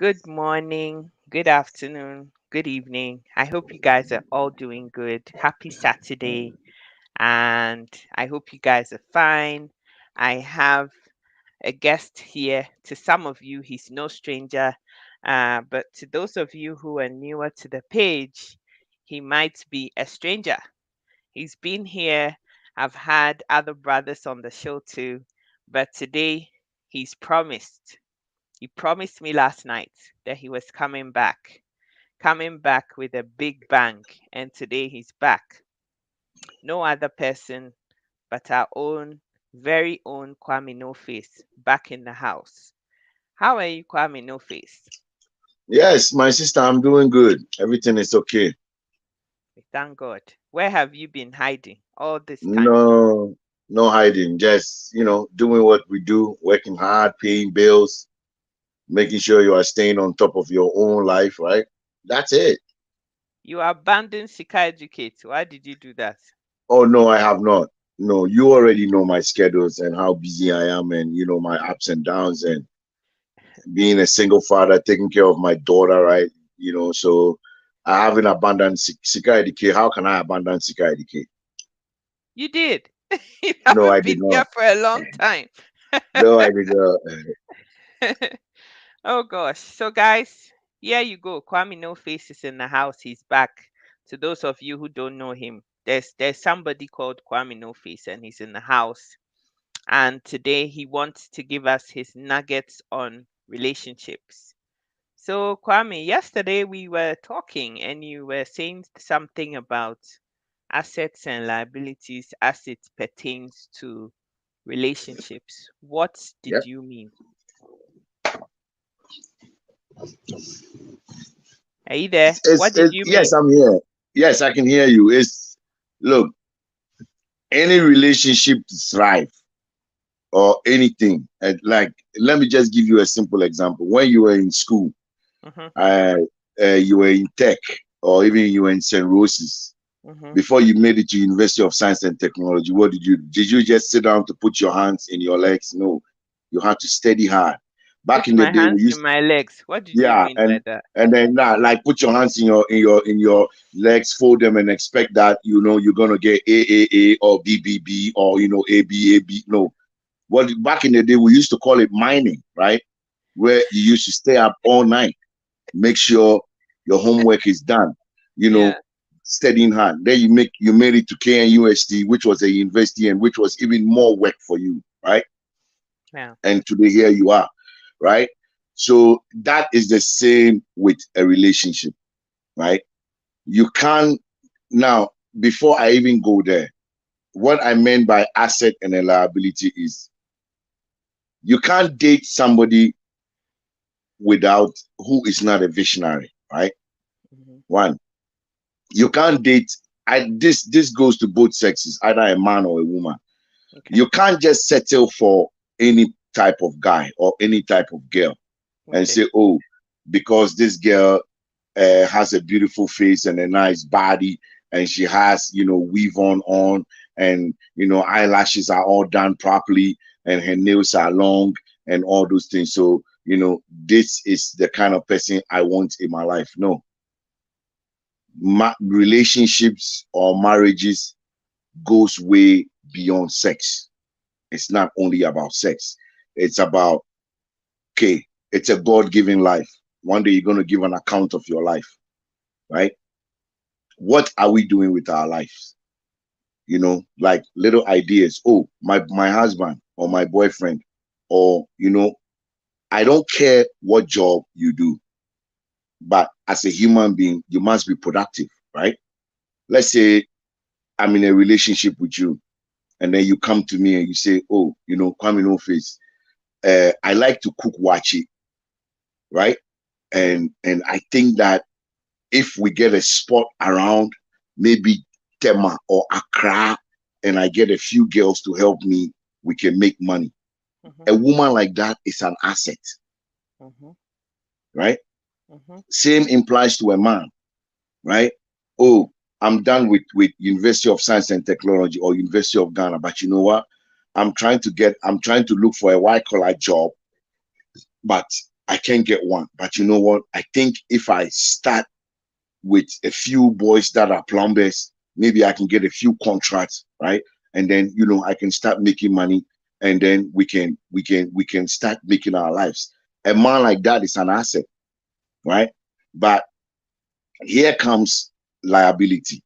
Good morning, good afternoon, good evening. I hope you guys are all doing good. Happy Saturday, and I hope you guys are fine. I have a guest here. To some of you, he's no stranger, but to those of you who are newer to the page, he might be a stranger. He's been here. I've had other brothers on the show too, but today he promised me last night that he was coming back with a big bang, and today he's back. No other person but our own, very own Kwame No Face back in the house. How are you, Kwame No Face? Yes, my sister, I'm doing good. Everything is okay. We thank God. Where have you been hiding all this time? No, no hiding. Just, doing what we do, working hard, paying bills, making sure you are staying on top of your own life, right? That's it. You abandoned Sika Educate. Why did you do that? Oh, no, I have not. No, you already know my schedules and how busy I am and, my ups and downs and being a single father, taking care of my daughter, right? So I haven't abandoned Sika Educate. How can I abandon Sika Educate? You did. You No, I haven't did been not. here for a long time. No, I did not. Oh gosh. So guys, here you go. Kwame No Face is in the house. He's back. To those of you who don't know him, there's somebody called Kwame No Face and he's in the house. And today he wants to give us his nuggets on relationships. So Kwame, yesterday we were talking and you were saying something about assets and liabilities as it pertains to relationships. What did Yep. you mean? Are you there? What did you Yes, mean? I'm here. Yes, I can hear you. Look, any relationship to thrive or anything, like, let me just give you a simple example. When you were in school, Mhm, uh, you were in tech, or even you were in St. Rose's, mhm. before you made it to University of Science and Technology, what did you do? Did you just sit down to put your hands in your legs? No, you had to study hard. Back Put in the my day, hands we in used my legs. What did you yeah, mean by and that? and then now, like, put your hands in your legs, fold them, and expect that you're gonna get A or B or A B. No, what back in the day we used to call it mining, right? Where you used to stay up all night, make sure your homework is done, you know, Yeah, studying hard. Then you made it to KNUST, which was a university and which was even more work for you, right? yeah. And today here you are, right? So that is the same with a relationship, right? You can't now, before I even go there, what I meant by asset and a liability is you can't date somebody without who is not a visionary, right? Mhm. One, you can't date. This goes to both sexes, either a man or a woman. Okay, You can't just settle for any type of guy or any type of girl and okay. say, oh, because this girl has a beautiful face and a nice body, and she has, weave on, and eyelashes are all done properly, and her nails are long, and all those things. So, this is the kind of person I want in my life. No, relationships or marriages goes way beyond sex. It's not only about sex. It's about, okay, it's a God-given life. One day you're going to give an account of your life, right? What are we doing with our lives? Like little ideas. Oh, my husband or my boyfriend, or I don't care what job you do, but as a human being, you must be productive, right? Let's say I'm in a relationship with you, and then you come to me and you say, "Oh, KwameNOFace, I like to cook wachi, right? Mhm, And I think that if we get a spot around, maybe Tema or Accra, and I get a few girls to help me, we can make money." mhm, A woman like that is an asset, mhm, right? mhm, Same implies to a man, right? Oh, I'm done with University of Science and Technology or University of Ghana, but you know what? I'm trying to look for a white collar job, but I can't get one. But you know what? I think if I start with a few boys that are plumbers, maybe I can get a few contracts, right? And then I can start making money, and then we can start making our lives. A man like that is an asset, right? But here comes liability,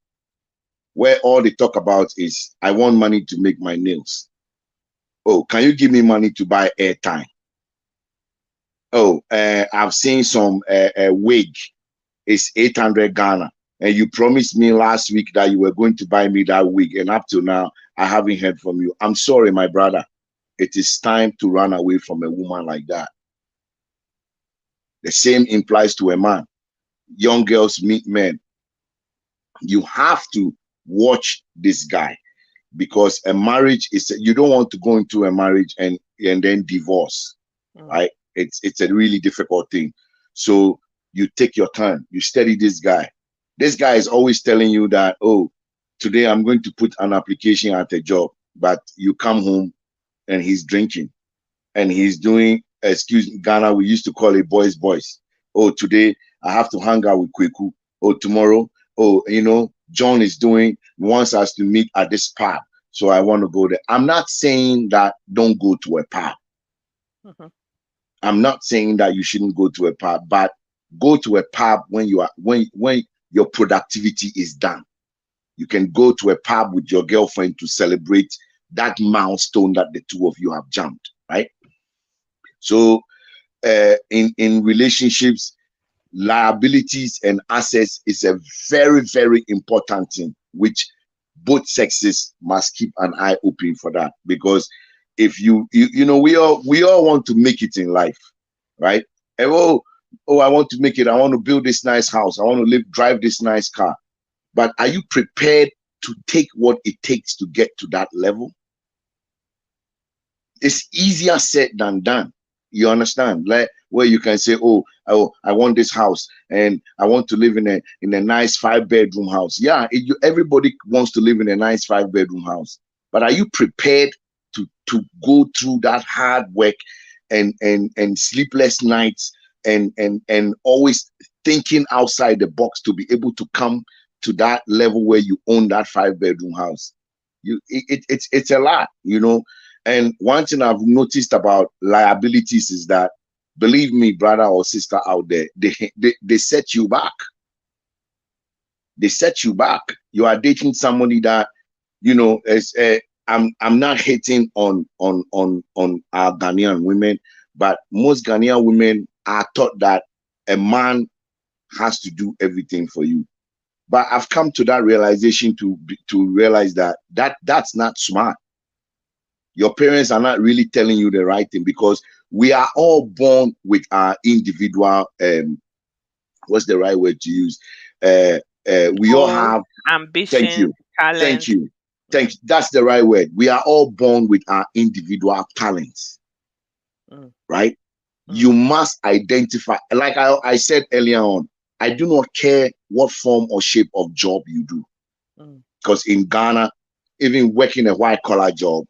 where all they talk about is I want money to make my nails. Oh, can you give me money to buy airtime? Oh, I've seen some wig. It's 800 Ghana. And you promised me last week that you were going to buy me that wig. And up to now, I haven't heard from you. I'm sorry, my brother. It is time to run away from a woman like that. The same implies to a man. Young girls meet men. You have to watch this guy, because a marriage is, you don't want to go into a marriage and then divorce, Mm. right? It's a really difficult thing. So you take your time, you study this guy. This guy is always telling you that, oh, today I'm going to put an application at a job, but you come home and he's drinking and he's doing, excuse me, Ghana, we used to call it boys. Oh, today I have to hang out with Kweku. Oh, tomorrow, oh, John is doing, wants us to meet at this pub. So I want to go there. I'm not saying that don't go to a pub. Mhm. I'm not saying that you shouldn't go to a pub, but go to a pub when you are when your productivity is done. You can go to a pub with your girlfriend to celebrate that milestone that the two of you have jumped, right? So in relationships, liabilities and assets is a very, very important thing, which both sexes must keep an eye open for that. Because if we all want to make it in life, right? And, oh, I want to make it. I want to build this nice house. I want to drive this nice car. But are you prepared to take what it takes to get to that level? It's easier said than done. You understand? Like, where you can say, oh, I want this house and I want to live in a nice 5-bedroom house. Yeah, everybody wants to live in a nice 5-bedroom house. But are you prepared to go through that hard work and sleepless nights and always thinking outside the box to be able to come to that level where you own that 5-bedroom house? It's a lot. And one thing I've noticed about liabilities is that, believe me, brother or sister out there, they set you back. They set you back. You are dating somebody that, is I'm not hating on our Ghanaian women, but most Ghanaian women are taught that a man has to do everything for you. But I've come to that realization to realize that's not smart. Your parents are not really telling you the right thing, because we are all born with our individual, what's the right word to use? We all Goals, have, thank ambition, you, thank talent. you, Mm, that's the right word. We are all born with our individual talents, mm, right? mm, You must identify, like I said earlier on, I do not care what form or shape of job you do. mm, Because in Ghana, even working a white collar job,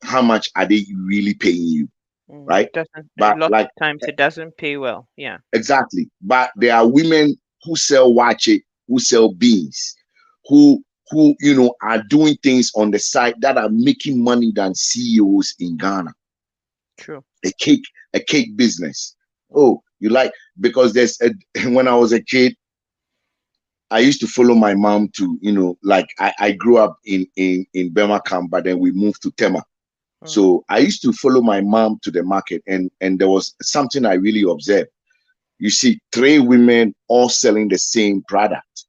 how much are they really paying you? It Right? doesn't. A But lot of like, times it doesn't pay well. Yeah. exactly. But Mm, there are women who sell wache, who sell beans, who are doing things on the side that are making money than CEOs in Ghana. true. A cake, a cake business. Mm, Oh, you like, because when I was a kid, I used to follow my mom to, like I grew up in Birmingham, but then we moved to Tema. mm, So I used to follow my mom to the market, and there was something I really observed. You see three women all selling the same product,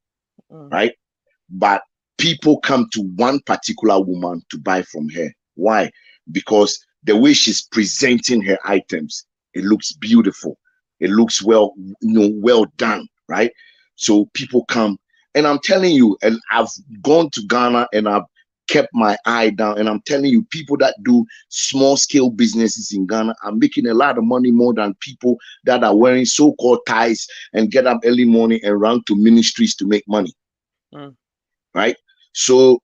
mm, right? But people come to one particular woman to buy from her. Why? Because the way she's presenting her items, it looks beautiful. It looks well done, right? So people come, and I'm telling you, and I've gone to Ghana and I've kept my eye down, and I'm telling you, people that do small scale businesses in Ghana are making a lot of money, more than people that are wearing so-called ties and get up early morning and run to ministries to make money, mm, right? So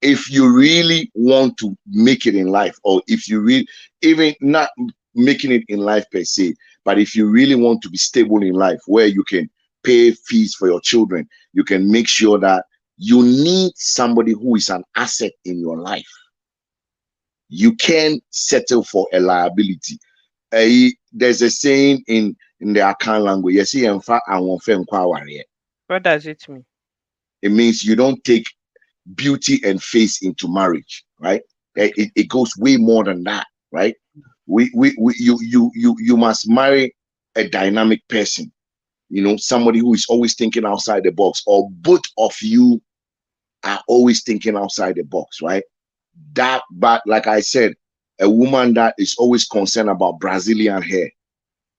if you really want to make it in life, or if you really, even not making it in life per se, but if you really want to be stable in life where you can pay fees for your children, you can make sure that you need somebody who is an asset in your life. You can't settle for a liability. There's a saying in the Akan language, you see, What does it mean? it means you don't take beauty and face into marriage, right? Okay. It goes way more than that, right? You must marry a dynamic person, somebody who is always thinking outside the box, or both of you are always thinking outside the box, right? But like I said, a woman that is always concerned about Brazilian hair,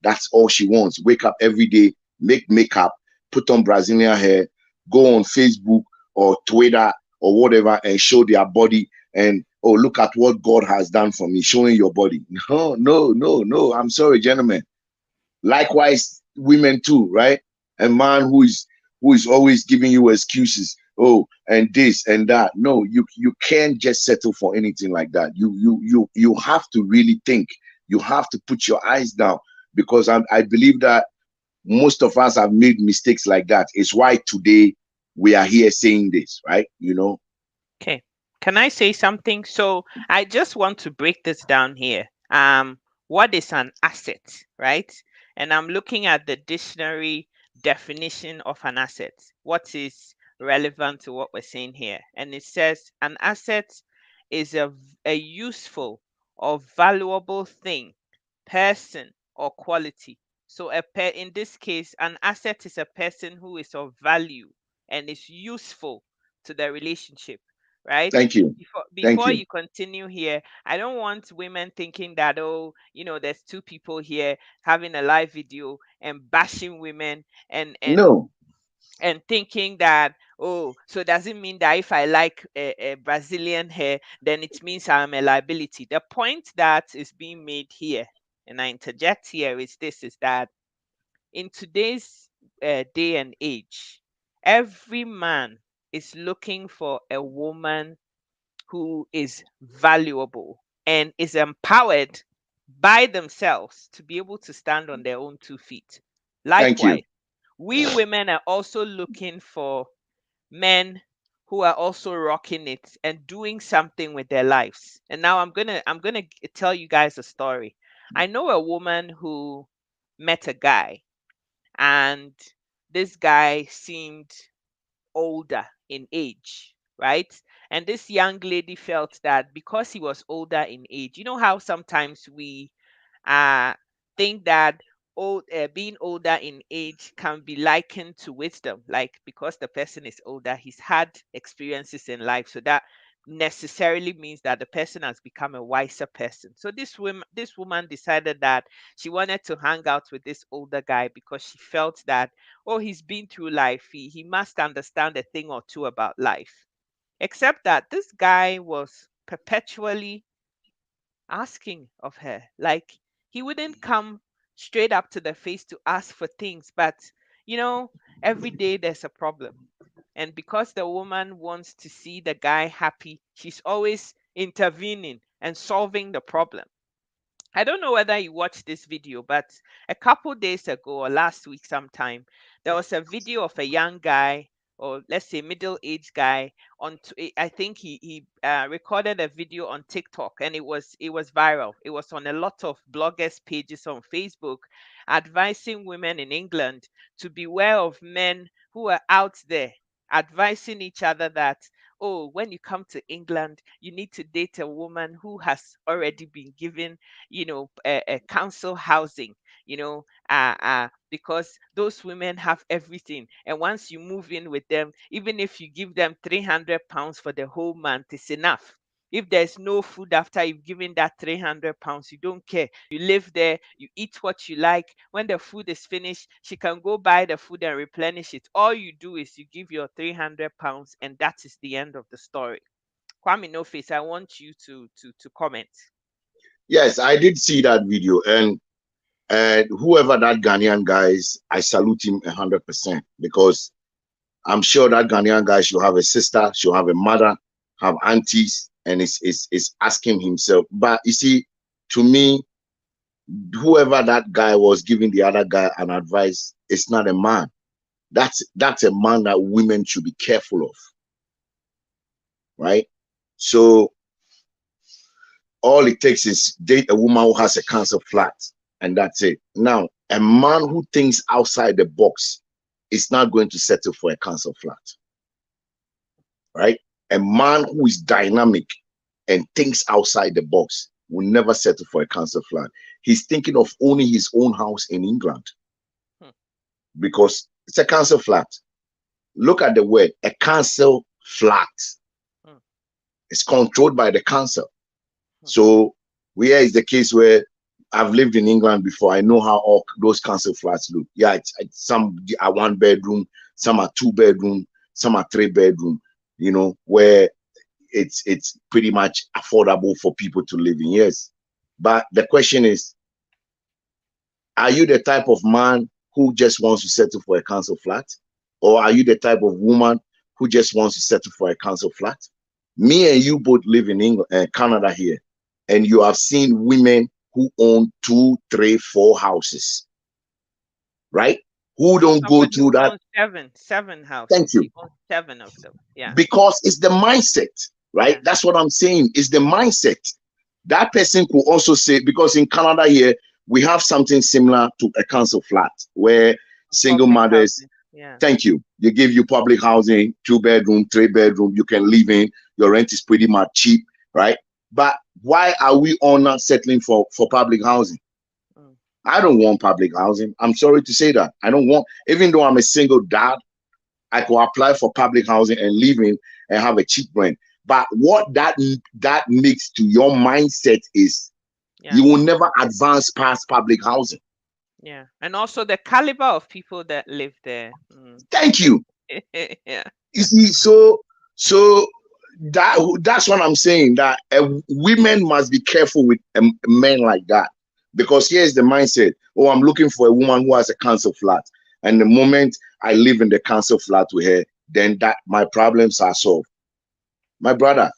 that's all she wants. Wake up every day, make makeup, put on Brazilian hair, go on Facebook or Twitter or whatever and show their body. And oh, look at what God has done for me, showing your body. No, no, no, no. I'm sorry, gentlemen. Likewise, women too, right? A man who is always giving you excuses. Oh, and this and that. No, you can't just settle for anything like that. You have to really think. You have to put your eyes down, because I believe that most of us have made mistakes like that. It's why today we are here saying this, right? Okay. Can I say something? So I just want to break this down here. What is an asset, right? And I'm looking at the dictionary definition of an asset. What is relevant to what we're saying here? And it says an asset is a useful or valuable thing, person, or quality. So in this case, an asset is a person who is of value and is useful to the relationship, right? Thank you. Thank Before you. you continue here, I don't want women thinking that, oh, there's two people here having a live video and bashing women and and No, and thinking that, oh, so does it mean that if I like a Brazilian hair, then it means I'm a liability? The point that is being made here, and I interject here, is that in today's day and age, every man is looking for a woman who is valuable and is empowered by themselves to be able to stand on their own 2 feet. thank Likewise, you. we women are also looking for men who are also rocking it and doing something with their lives. And now I'm gonna tell you guys a story. I know a woman who met a guy, and this guy seemed older in age, right? And this young lady felt that because he was older in age, you know how sometimes we uh, think that being older in age can be likened to wisdom, like because the person is older, he's had experiences in life, so that necessarily means that the person has become a wiser person. So this woman decided that she wanted to hang out with this older guy because she felt that, oh, he's been through life, he must understand a thing or two about life. Except that this guy was perpetually asking of her. Like, he wouldn't come straight up to the face to ask for things, but you know, every day there's a problem. And because the woman wants to see the guy happy, she's always intervening and solving the problem. I don't know whether you watched this video, but a couple days ago or last week sometime, there was a video of a young guy, or let's say middle-aged guy, I think he recorded a video on TikTok, and it was viral. It was on a lot of bloggers pages on Facebook, advising women in England to beware of men who are out there advising each other that, oh, when you come to England, you need to date a woman who has already been given, a council housing, because those women have everything. And once you move in with them, even if you give them £300 for the whole month, it's enough. If there's no food after you've given that £300, you don't care. You live there, you eat what you like. When the food is finished, she can go buy the food and replenish it. All you do is you give your £300, and that is the end of the story. Kwame No Face, I want you to comment. Yes, I did see that video, and whoever that Ghanaian guy is, I salute him 100%, because I'm sure that Ghanaian guy should have a sister, should have a mother, have aunties, and is asking himself. But you see, to me, whoever that guy was giving the other guy an advice, it's not a man. That's a man that women should be careful of, right? So all it takes is date a woman who has a cancer flat, and that's it. Now, a man who thinks outside the box is not going to settle for a cancer flat, right? A man who is dynamic and thinks outside the box will never settle for a cancer flat. He's thinking of owning his own house in England Hmm. because it's a cancer flat. Look at the word, a cancer flat. Hmm. It's controlled by the council. Hmm. So where is the case where I've lived in England before. I know how all those council flats look. Yeah, some are 1 bedroom, some are 2 bedroom, some are 3 bedroom. You know, where it's pretty much affordable for people to live in. Yes, but the question is, are you the type of man who just wants to settle for a council flat, or are you the type of woman who just wants to settle for a council flat? Me and you both live in England, Canada here, and you have seen women who own 2, 3, 4 houses, right? Who don't go Somebody through who that. owns seven Thank houses. you. He owns seven of them. Yeah. Because it's the mindset, right? Yeah. That's what I'm saying. It's the mindset. That person could also say, because in Canada here, we have something similar to a council flat where single Public mothers, housing. Yeah. thank you, they give you public housing, 2 bedroom, 3 bedroom, you can live in, your rent is pretty much cheap, right? But why are we all not settling for public housing? Mm. I don't want public housing. I'm sorry to say that. I don't want, even though I'm a single dad, I could apply for public housing and live in and have a cheap rent. But what that makes to your mindset is Yeah. you will never advance past public housing. Yeah. And also the caliber of people that live there. Mm. Thank you. Yeah. You see, so that's what I'm saying. That women must be careful with men like that, because here's the mindset: oh, I'm looking for a woman who has a council flat, and the moment I live in the council flat with her, then that my problems are solved. My brother,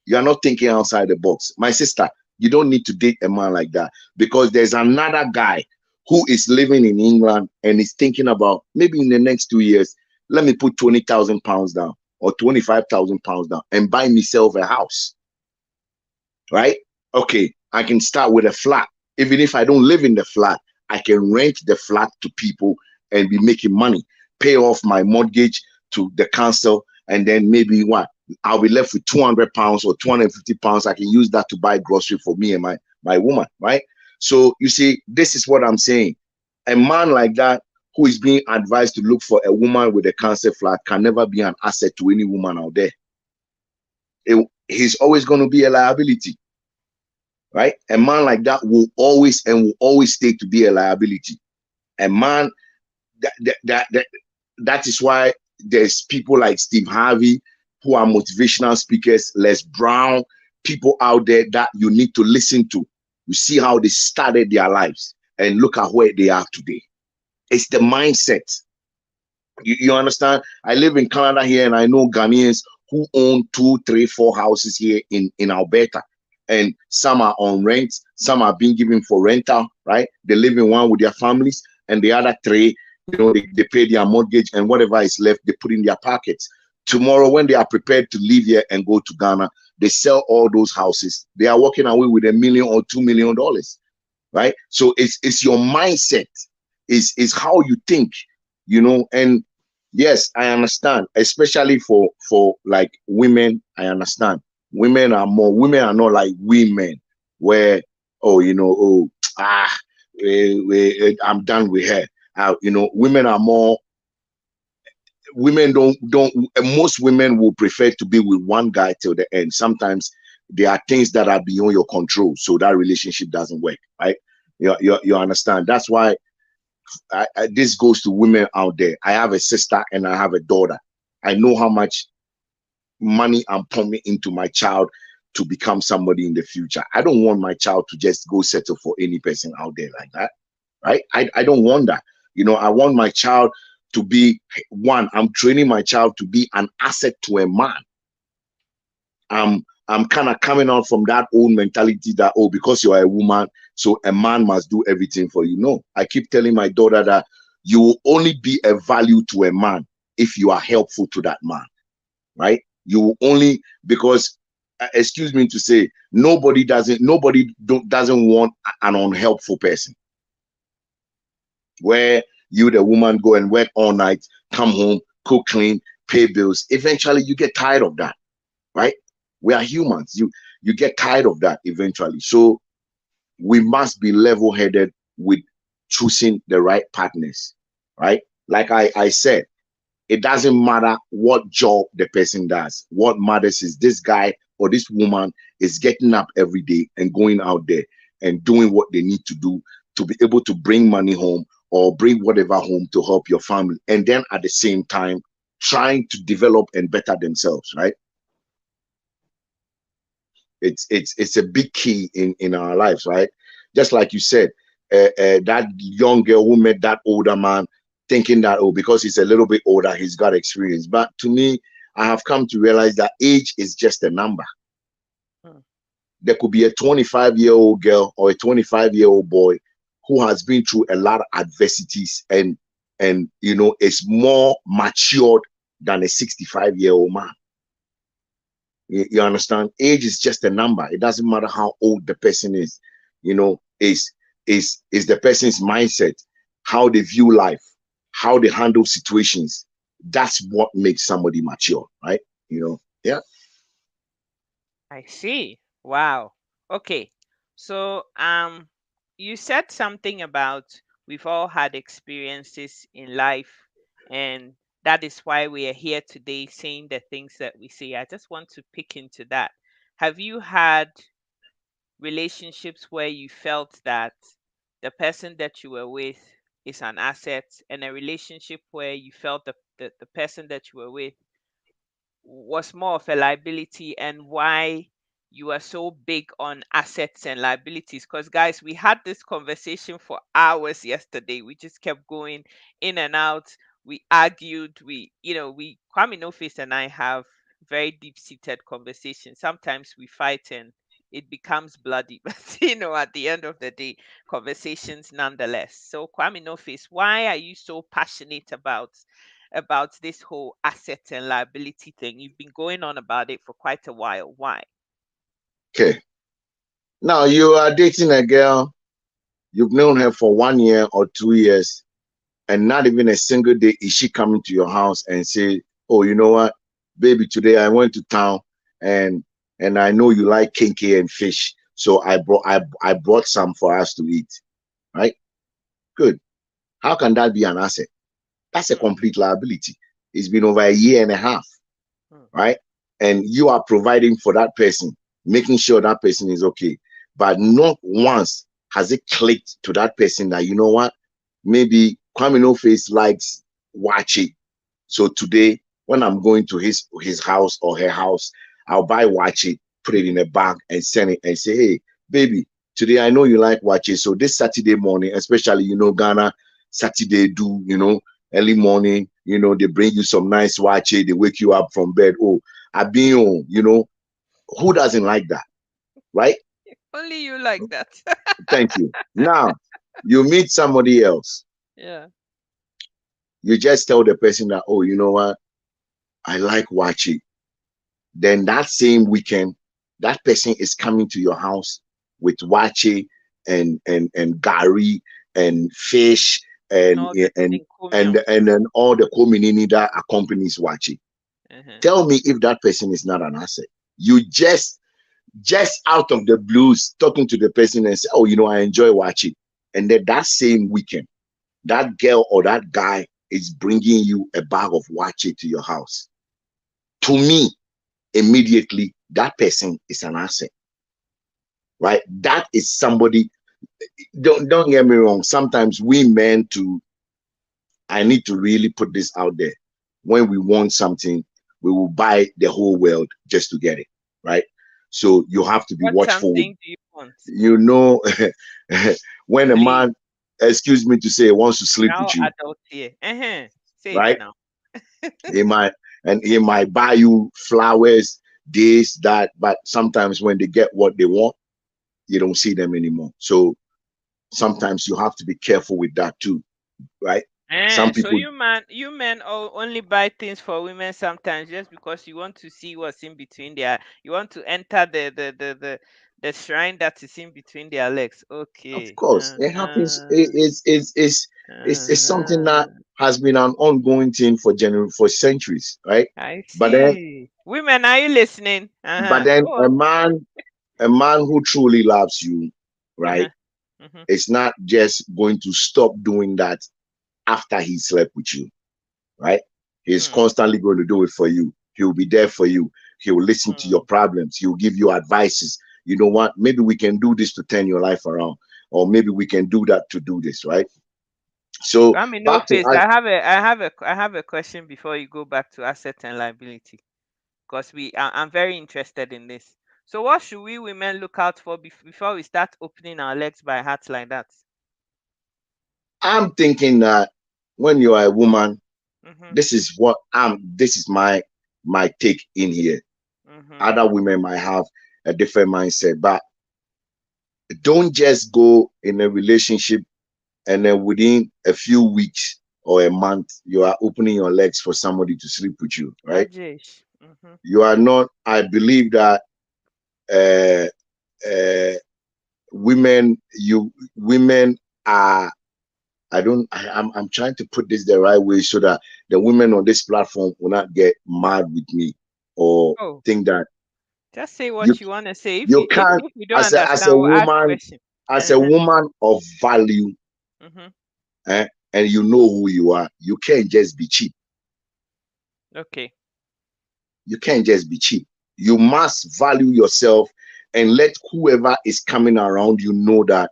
you are not thinking outside the box. My sister, you don't need to date a man like that, because there's another guy who is living in England and is thinking about, maybe in the next 2 years, let me put 20,000 pounds down or 25,000 pounds down and buy myself a house, right? Okay, I can start with a flat. Even if I don't live in the flat, I can rent the flat to people and be making money, pay off my mortgage to the council, and then maybe what? I'll be left with 200 pounds or 250 pounds. I can use that to buy grocery for me and my woman, right? So you see, this is what I'm saying. A man like that who is being advised to look for a woman with a council flat can never be an asset to any woman out there. He's always going to be a liability, right? A man like that will always stay to be a liability. A man that is why there's people like Steve Harvey who are motivational speakers, Les Brown, people out there that you need to listen to. You see how they started their lives and look at where they are today. It's the mindset. You understand? I live in Canada here, and I know Ghanaians who own 2, 3, 4 houses here in Alberta, and some are on rent, some are being given for rental, right? They live in one with their families, and the other three, they pay their mortgage, and whatever is left, they put in their pockets. Tomorrow, when they are prepared to leave here and go to Ghana, they sell all those houses. They are walking away with $1 million or $2 million, right? So it's your mindset, is how you think, and yes, I understand, especially for like women. I understand women are not like women where, oh, oh, I'm done with her. Women are more, women don't most women will prefer to be with one guy till the end. Sometimes there are things that are beyond your control, so that relationship doesn't work, right? You understand? That's why this goes to women out there. I have a sister and I have a daughter. I know how much money I'm pumping into my child to become somebody in the future. I don't want my child to just go settle for any person out there like that, right? I don't want that. I want my child to be one. I'm training my child to be an asset to a man, I'm kind of coming out from that old mentality that, oh, because you are a woman, so a man must do everything for you. No, I keep telling my daughter that you will only be a value to a man if you are helpful to that man, right? You will only, because excuse me to say, nobody doesn't want an unhelpful person, where you, the woman, go and work all night, come home, cook, clean, pay bills. Eventually you get tired of that, right? We are humans. You get tired of that eventually. So we must be level-headed with choosing the right partners, right? Like I said, it doesn't matter what job the person does. What matters is this guy or this woman is getting up every day and going out there and doing what they need to do to be able to bring money home or bring whatever home to help your family. And then at the same time, trying to develop and better themselves, right? It's a big key in our lives, right? Just like you said, that young girl who met that older man, thinking that, oh, because he's a little bit older, he's got experience. But to me, I have come to realize that age is just a number. Hmm. There could be a 25-year-old girl or a 25-year-old boy who has been through a lot of adversities, and is more matured than a 65-year-old man. You understand? Age is just a number. It doesn't matter how old the person is. Is the person's mindset, how they view life, how they handle situations. That's what makes somebody mature, right? Yeah. I see. Wow. Okay. So, you said something about we've all had experiences in life, and that is why we are here today saying the things that we say. I just want to pick into that. Have you had relationships where you felt that the person that you were with is an asset, and a relationship where you felt the person that you were with was more of a liability, and why you are so big on assets and liabilities? Because, guys, we had this conversation for hours yesterday. We just kept going in and out. We argued. Kwame No Face and I have very deep seated conversations. Sometimes we fight and it becomes bloody, but at the end of the day, conversations nonetheless. So, Kwame No Face, why are you so passionate about this whole asset and liability thing? You've been going on about it for quite a while. Why? Okay. Now you are dating a girl, you've known her for 1 year or 2 years, and not even a single day is she coming to your house and say, "Oh, you know what, baby, today I went to town, and I know you like kinky and fish, so I brought some for us to eat." Right? Good. How can that be an asset? That's a Hmm, complete liability. It's been over a year and a half, hmm, right? And you are providing for that person, making sure that person is okay. But not once has it clicked to that person that, you know what, maybe Kwame No Face likes watching. So today, when I'm going to his house or her house, I'll buy watching, put it in a bag, and send it and say, "Hey, baby, today I know you like watching. So this Saturday morning, especially Ghana Saturday do early morning, they bring you some nice watching, they wake you up from bed. Oh, I've been on, who doesn't like that, right? only you like that. Thank you. Now you meet somebody else, Yeah. you just tell the person that, oh, you know what, I like watching. Then that same weekend, that person is coming to your house with wache and gari and fish And and all the and encomiums. and then all the community that accompanies wache. Uh-huh. Tell me if that person is not an asset. You just out of the blues talking to the person and say, "Oh, I enjoy watching," and then that same weekend, that girl or that guy is bringing you a bag of wache to your house. To me, immediately that person is an asset, right? That is somebody. Don't get me wrong, sometimes we men too, I need to really put this out there, when we want something, we will buy the whole world just to get it, right? So you have to be What watchful with, something do you want? you know when a Please. man, excuse me to say, wants to sleep We're all with you, adults here. Uh-huh. Say it right? now. He might, and he might buy you flowers, this, that, but sometimes when they get what they want, you don't see them anymore. So sometimes you have to be careful with that too, right? Some So people, you men only buy things for women sometimes just because you want to see what's in between their. You want to enter the shrine that is in between their legs. of Okay. course, it happens. It's something that Uh-huh. has been an ongoing thing for centuries, right? I But then, see. Women, are you listening? but Uh-huh. then Go on. a man who truly loves you, right, Uh-huh. Mm-hmm. is not just going to stop doing that after he slept with you, right? He's Hmm. constantly going to do it for you. He'll be there for you. He'll listen to your Hmm. problems. He'll give you advices. You know what? Maybe we can do this to turn your life around, or maybe we can do that to do this, right? So Kwame, no back to face. us. I have a question before you go back to asset and liability, because I'm very interested in this. So, what should we women look out for before we start opening our legs by heart like that? I'm thinking that when you are a woman, Mm-hmm. this is what I'm. This is my take in here. Mm-hmm. Other women might have a different mindset, but don't just go in a relationship and then within a few weeks or a month you are opening your legs for somebody to sleep with you, right? Rajesh. Mm-hmm. You are not. I believe that uh, uh, women are. I don't. I'm trying to put this the right way so that the women on this platform will not get mad with me or Oh, think that just say you what you want to say. you can't, If you don't as a understand, we'll ask woman, question. as a Uh-huh. woman of value, Mm-hmm. and you know who you are. You can't just be cheap. Okay. You can't just be cheap. You must value yourself and let whoever is coming around you know that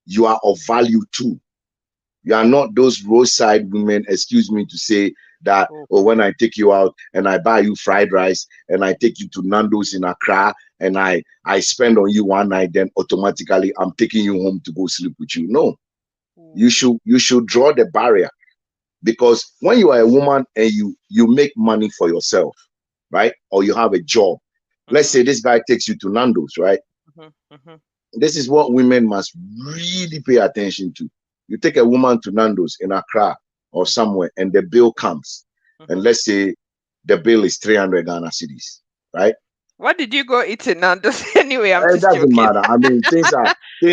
you are of value too. You are not those roadside women, excuse me to say that, Oh. oh, when I take you out and I buy you fried rice and I take you to Nando's in Accra and I spend on you one night, then automatically I'm taking you home to go sleep with you. No, Ooh. you should draw the barrier. Because when you are a woman and you make money for yourself, right, or you have a job, let's Mm-hmm. say this guy takes you to Nando's, right? Mm-hmm. Mm-hmm. This is what women must really pay attention to. You take a woman to Nando's in Accra or Mm-hmm. somewhere and the bill comes, and Mm-hmm. let's say the bill is 300 Ghana cedis, right? What did you go eat in Nando's? Anyway, I'm It just doesn't joking. matter. I mean, things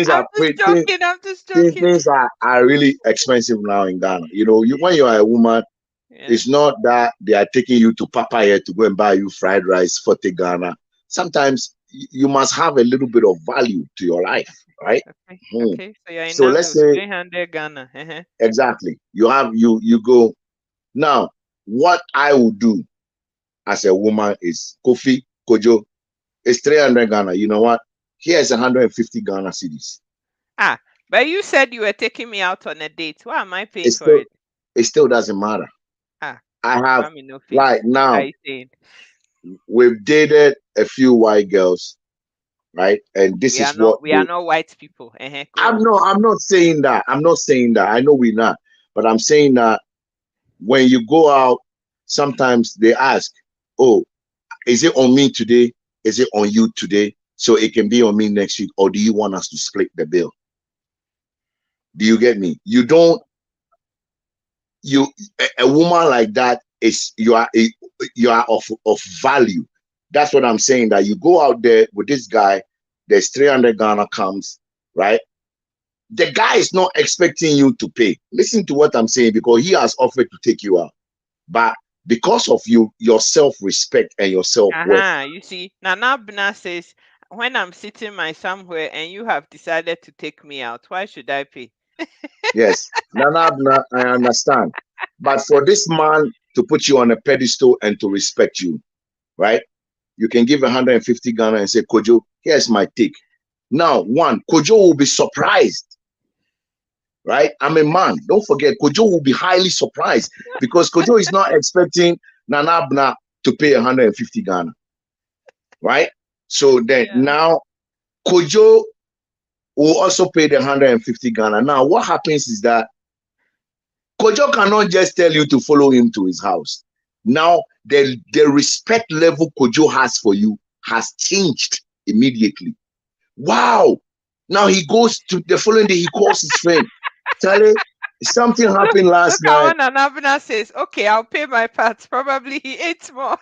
I'm are just pretty joking. I'm just joking. things are really expensive now in Ghana. You know, when you are a woman, Yeah. it's not that they are taking you to Papaya to go and buy you fried rice for Ghana. Sometimes you must have a little bit of value to your life, right? Okay. Hmm. Okay. So you're in So let's Nando's, say 300 Ghana. Uh-huh. exactly you have you go now. What I would do as a woman is Kofi Kojo. It's 300 Ghana. You know what? Here's 150 Ghana cities. Ah, but you said you were taking me out on a date. Why am I paying It for still it? it still doesn't matter. Ah, I have Kwame, no right face. What are now you saying? we've dated a few white girls, right? And this is what We are not white people. Uh-huh. Go on. I'm not saying that. I'm not saying that. I know we're not. But I'm saying that when you go out, sometimes they ask, oh, is it on me today? Is it on you today? So it can be on me next week, or do you want us to split the bill? Do you get me? You don't you a woman like that is you are of value. That's what I'm saying. That you go out there with this guy, there's 300 Ghana comes, right? The guy is not expecting you to pay. Listen to what I'm saying because he has offered to take you out. But because of your self-respect and your self-worth, Uh-huh. You see, Nana Bna says, when I'm sitting my somewhere and you have decided to take me out, why should I pay? yes, Nana, Abna, I understand. But for this man to put you on a pedestal and to respect you, right? You can give 150 Ghana and say, Kojo, here's my take. Now, one, Kojo will be surprised, right? I'm a man. Don't forget, Kojo will be highly surprised because Kojo is not expecting Nana Abna to pay 150 Ghana, right? So then Yeah. now Kojo will also pay the 150 Ghana. Now, what happens is that Kojo cannot just tell you to follow him to his house. Now the respect level Kojo has for you has changed immediately. Wow. Now he goes to the following day, he calls his friend. Charlie, something Look, happened last look at night. when an Abner says, "Okay, I'll pay my part." Probably he ate more.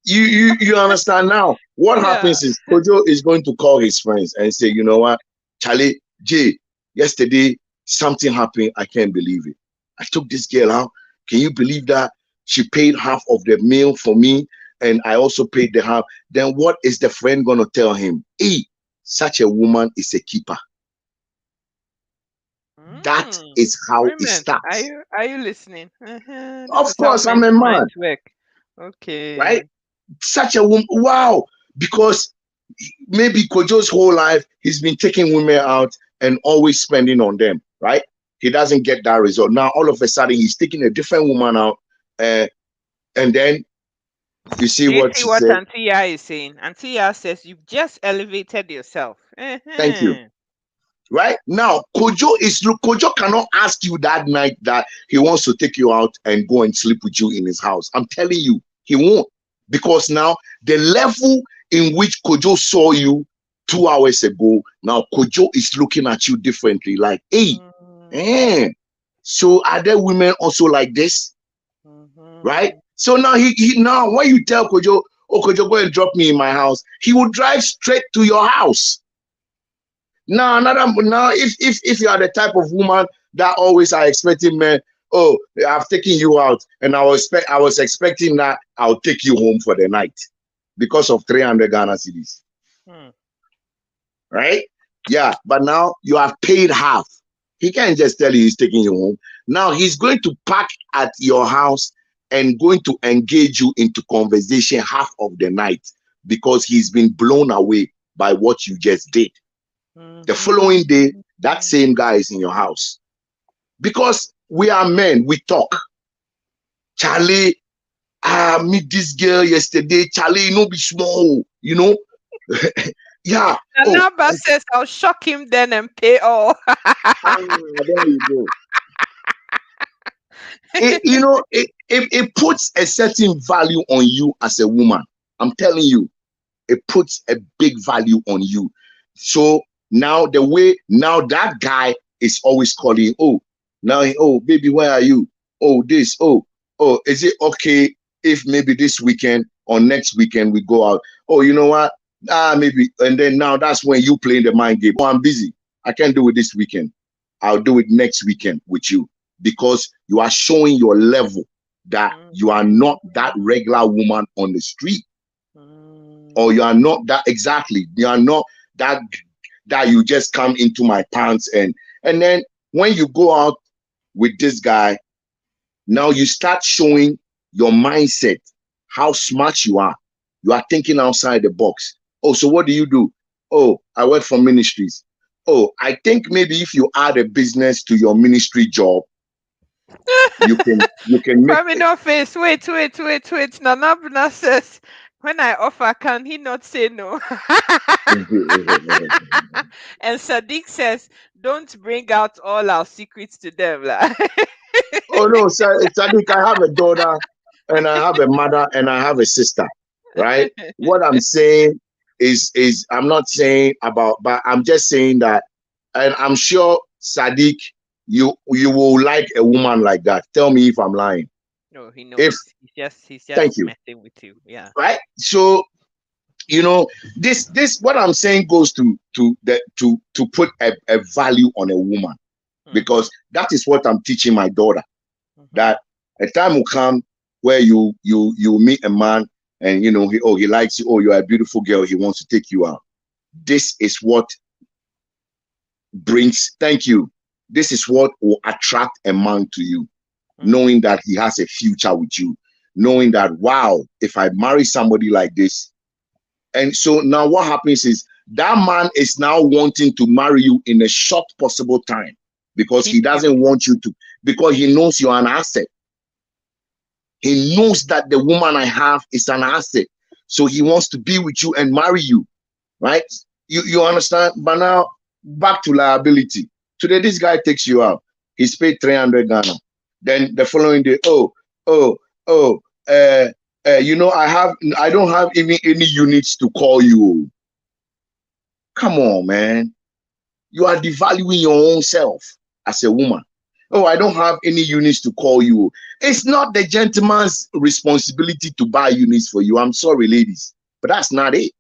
You understand now? What Yeah. happens is Kojo is going to call his friends and say, you know what, Charlie, Jay, yesterday something happened. I can't believe it. I took this girl out. Can you believe that? She paid half of the meal for me, and I also paid the half. Then what is the friend gonna tell him? Hey, such a woman is a keeper. That Mm. is how it Women, starts. are you listening? This Of is how course, I'm men's a man, minds work. right? Okay. Such a woman. Wow. Because maybe Kojo's whole life he's been taking women out and always spending on them, right? He doesn't get that result. Now all of a sudden he's taking a different woman out, uh, and then you see Do you what see she what said. Auntie Ya is saying? Auntie Ya says you've just elevated yourself. Thank you. Right now, Kojo cannot ask you that night that he wants to take you out and go and sleep with you in his house. I'm telling you, he won't, because now the level in which Kojo saw you 2 hours ago, now Kojo is looking at you differently. Like, hey, Mm, eh, so are there women also like this, right? mhm. So now he now when you tell Kojo, oh Kojo, go and drop me in my house, he will drive straight to your house. Now, if you are the type of woman that always are expecting men, oh, I've taken you out, and I was expecting that I'll take you home for the night because of 300 Ghana cedis, Hmm. right? Yeah, but now you have paid half. He can't just tell you he's taking you home. Now he's going to park at your house and going to engage you into conversation half of the night because he's been blown away by what you just did. The following Mhm. day, that same guy is in your house. Because we are men, we talk. Charlie, I meet this girl yesterday. Charlie, no be small, you know? Yeah. And Oh, Naba says I'll shock him then and pay all. there you go. It puts a certain value on you as a woman. I'm telling you, it puts a big value on you. So now now that guy is always calling, oh, now, oh, baby, where are you? Oh, this, oh, is it okay if maybe this weekend or next weekend we go out? Oh, you know what? Maybe. And then now that's when you play the mind game. Oh, I'm busy. I can't do it this weekend. I'll do it next weekend with you because you are showing your level that you are Mhm. not that regular woman on the street, or you Mm. are not that exactly. You are not that you just come into my pants and then when you go out with this guy, now you start showing your mindset, how smart you are. You are thinking outside the box. Oh, so what do you do? Oh, I work for ministries. Oh, I think maybe if you add a business to your ministry job, you can make Kwame no face. Wait. Nana says, when I offer, can he not say no? And Sadiq says, don't bring out all our secrets to them. Lah. Oh no, Sadiq, I have a daughter and I have a mother and I have a sister, right? What I'm saying is I'm not saying about, but I'm just saying that, and I'm sure Sadiq, you will like a woman like that. Tell me if I'm lying. No, he If knows. He's Thank just you, messing with you. Yeah. right? So this what I'm saying goes to put a value on a woman, Mm-hmm. because that is what I'm teaching my daughter, Mm-hmm. that a time will come where you meet a man and he likes you, oh, you're a beautiful girl, he wants to take you out. This is what brings thank you this is what will attract a man to you, Mm. knowing that he has a future with you, knowing that, wow, if I marry somebody like this. And so now what happens is that man is now wanting to marry you in a short possible time, because Keep he you. doesn't want you to, because he knows you're an asset. He knows that the woman I have is an asset. So he wants to be with you and marry you, right? You understand? But now back to liability. Today, this guy takes you out. He's paid 300 Ghana. Then the following day, oh, oh, I don't have even any units to call you. Come on, man. You are devaluing your own self as a woman. Oh, I don't have any units to call you. It's not the gentleman's responsibility to buy units for you. I'm sorry, ladies, but that's not it,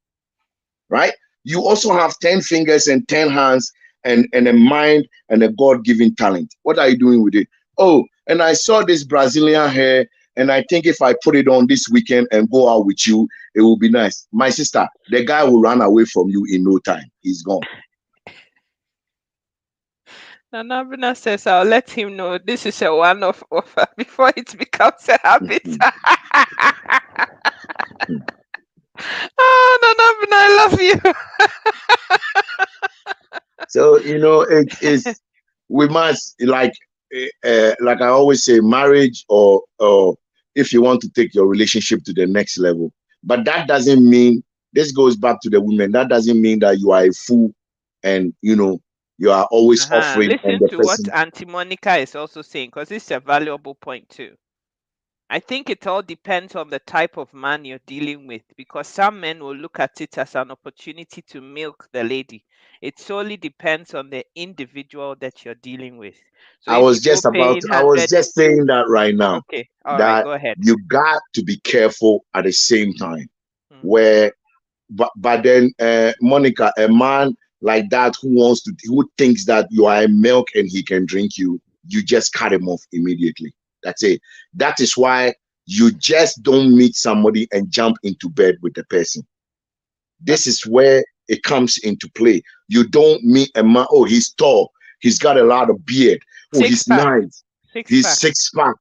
right? You also have 10 fingers and 10 hands and a mind and a God-given talent. What are you doing with it? Oh, and I saw this Brazilian hair, and I think if I put it on this weekend and go out with you, it will be nice. My sister, the guy will run away from you in no time. He's gone. Nanabina says I'll let him know this is a one-off offer before it becomes a habit. Oh, Nanabina, I love you. So it is. We must like I always say, marriage or if you want to take your relationship to the next level. But that doesn't mean, this goes back to the women. That doesn't mean that you are a fool and you are always offering and Listen the to what person. Auntie Monica is also saying because it's a valuable point too. I think it all depends on the type of man you're dealing with because some men will look at it as an opportunity to milk the lady. It solely depends on the individual that you're dealing with. So if you go paying I was 100, just saying that right now, okay, all right, that go ahead. you got to be careful at the same time. Hmm. Where but then Monica, a man like that who thinks that you are a milk and he can drink you, you just cut him off immediately. That's it. That is why you just don't meet somebody and jump into bed with the person. This That's is true. where it comes into play. You don't meet a man, oh, he's tall, he's got a lot of beard, oh, Six he's pack, nice, six he's pack. 6 pack,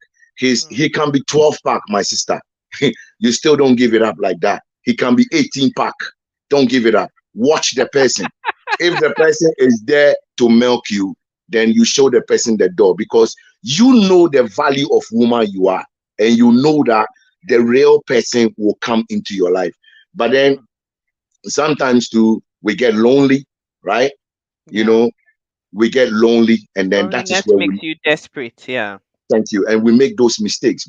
Mm. he can be 12 pack, my sister. You still don't give it up like that. He can be 18 pack. Don't give it up. Watch the person. If the person is there to milk you, then you show the person the door, because you know the value of woman you are, and you Mm. know that the real person will come into your life. But then Mm. sometimes too, we get lonely, right? You Yeah. know, we get lonely, and then that is Loneliness where makes we, you desperate. Yeah. thank you, and we make those mistakes.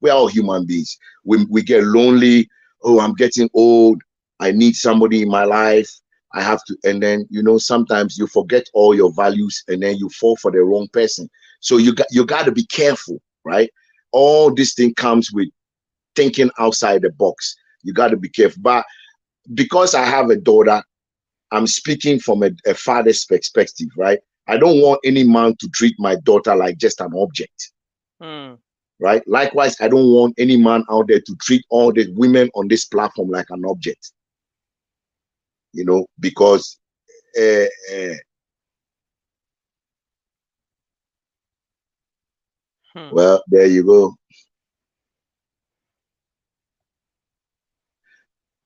We're all human beings. We get lonely. Oh, I'm getting old. I need somebody in my life. I have to, and then sometimes you forget all your values, and then you fall for the wrong person. So you got to be careful, right? All this thing comes with thinking outside the box. You got to be careful. But because I have a daughter, I'm speaking from a father's perspective, right? I don't want any man to treat my daughter like just an object, Mm. right? Likewise, I don't want any man out there to treat all the women on this platform like an object, because, uh, uh, Hmm. well, there you go.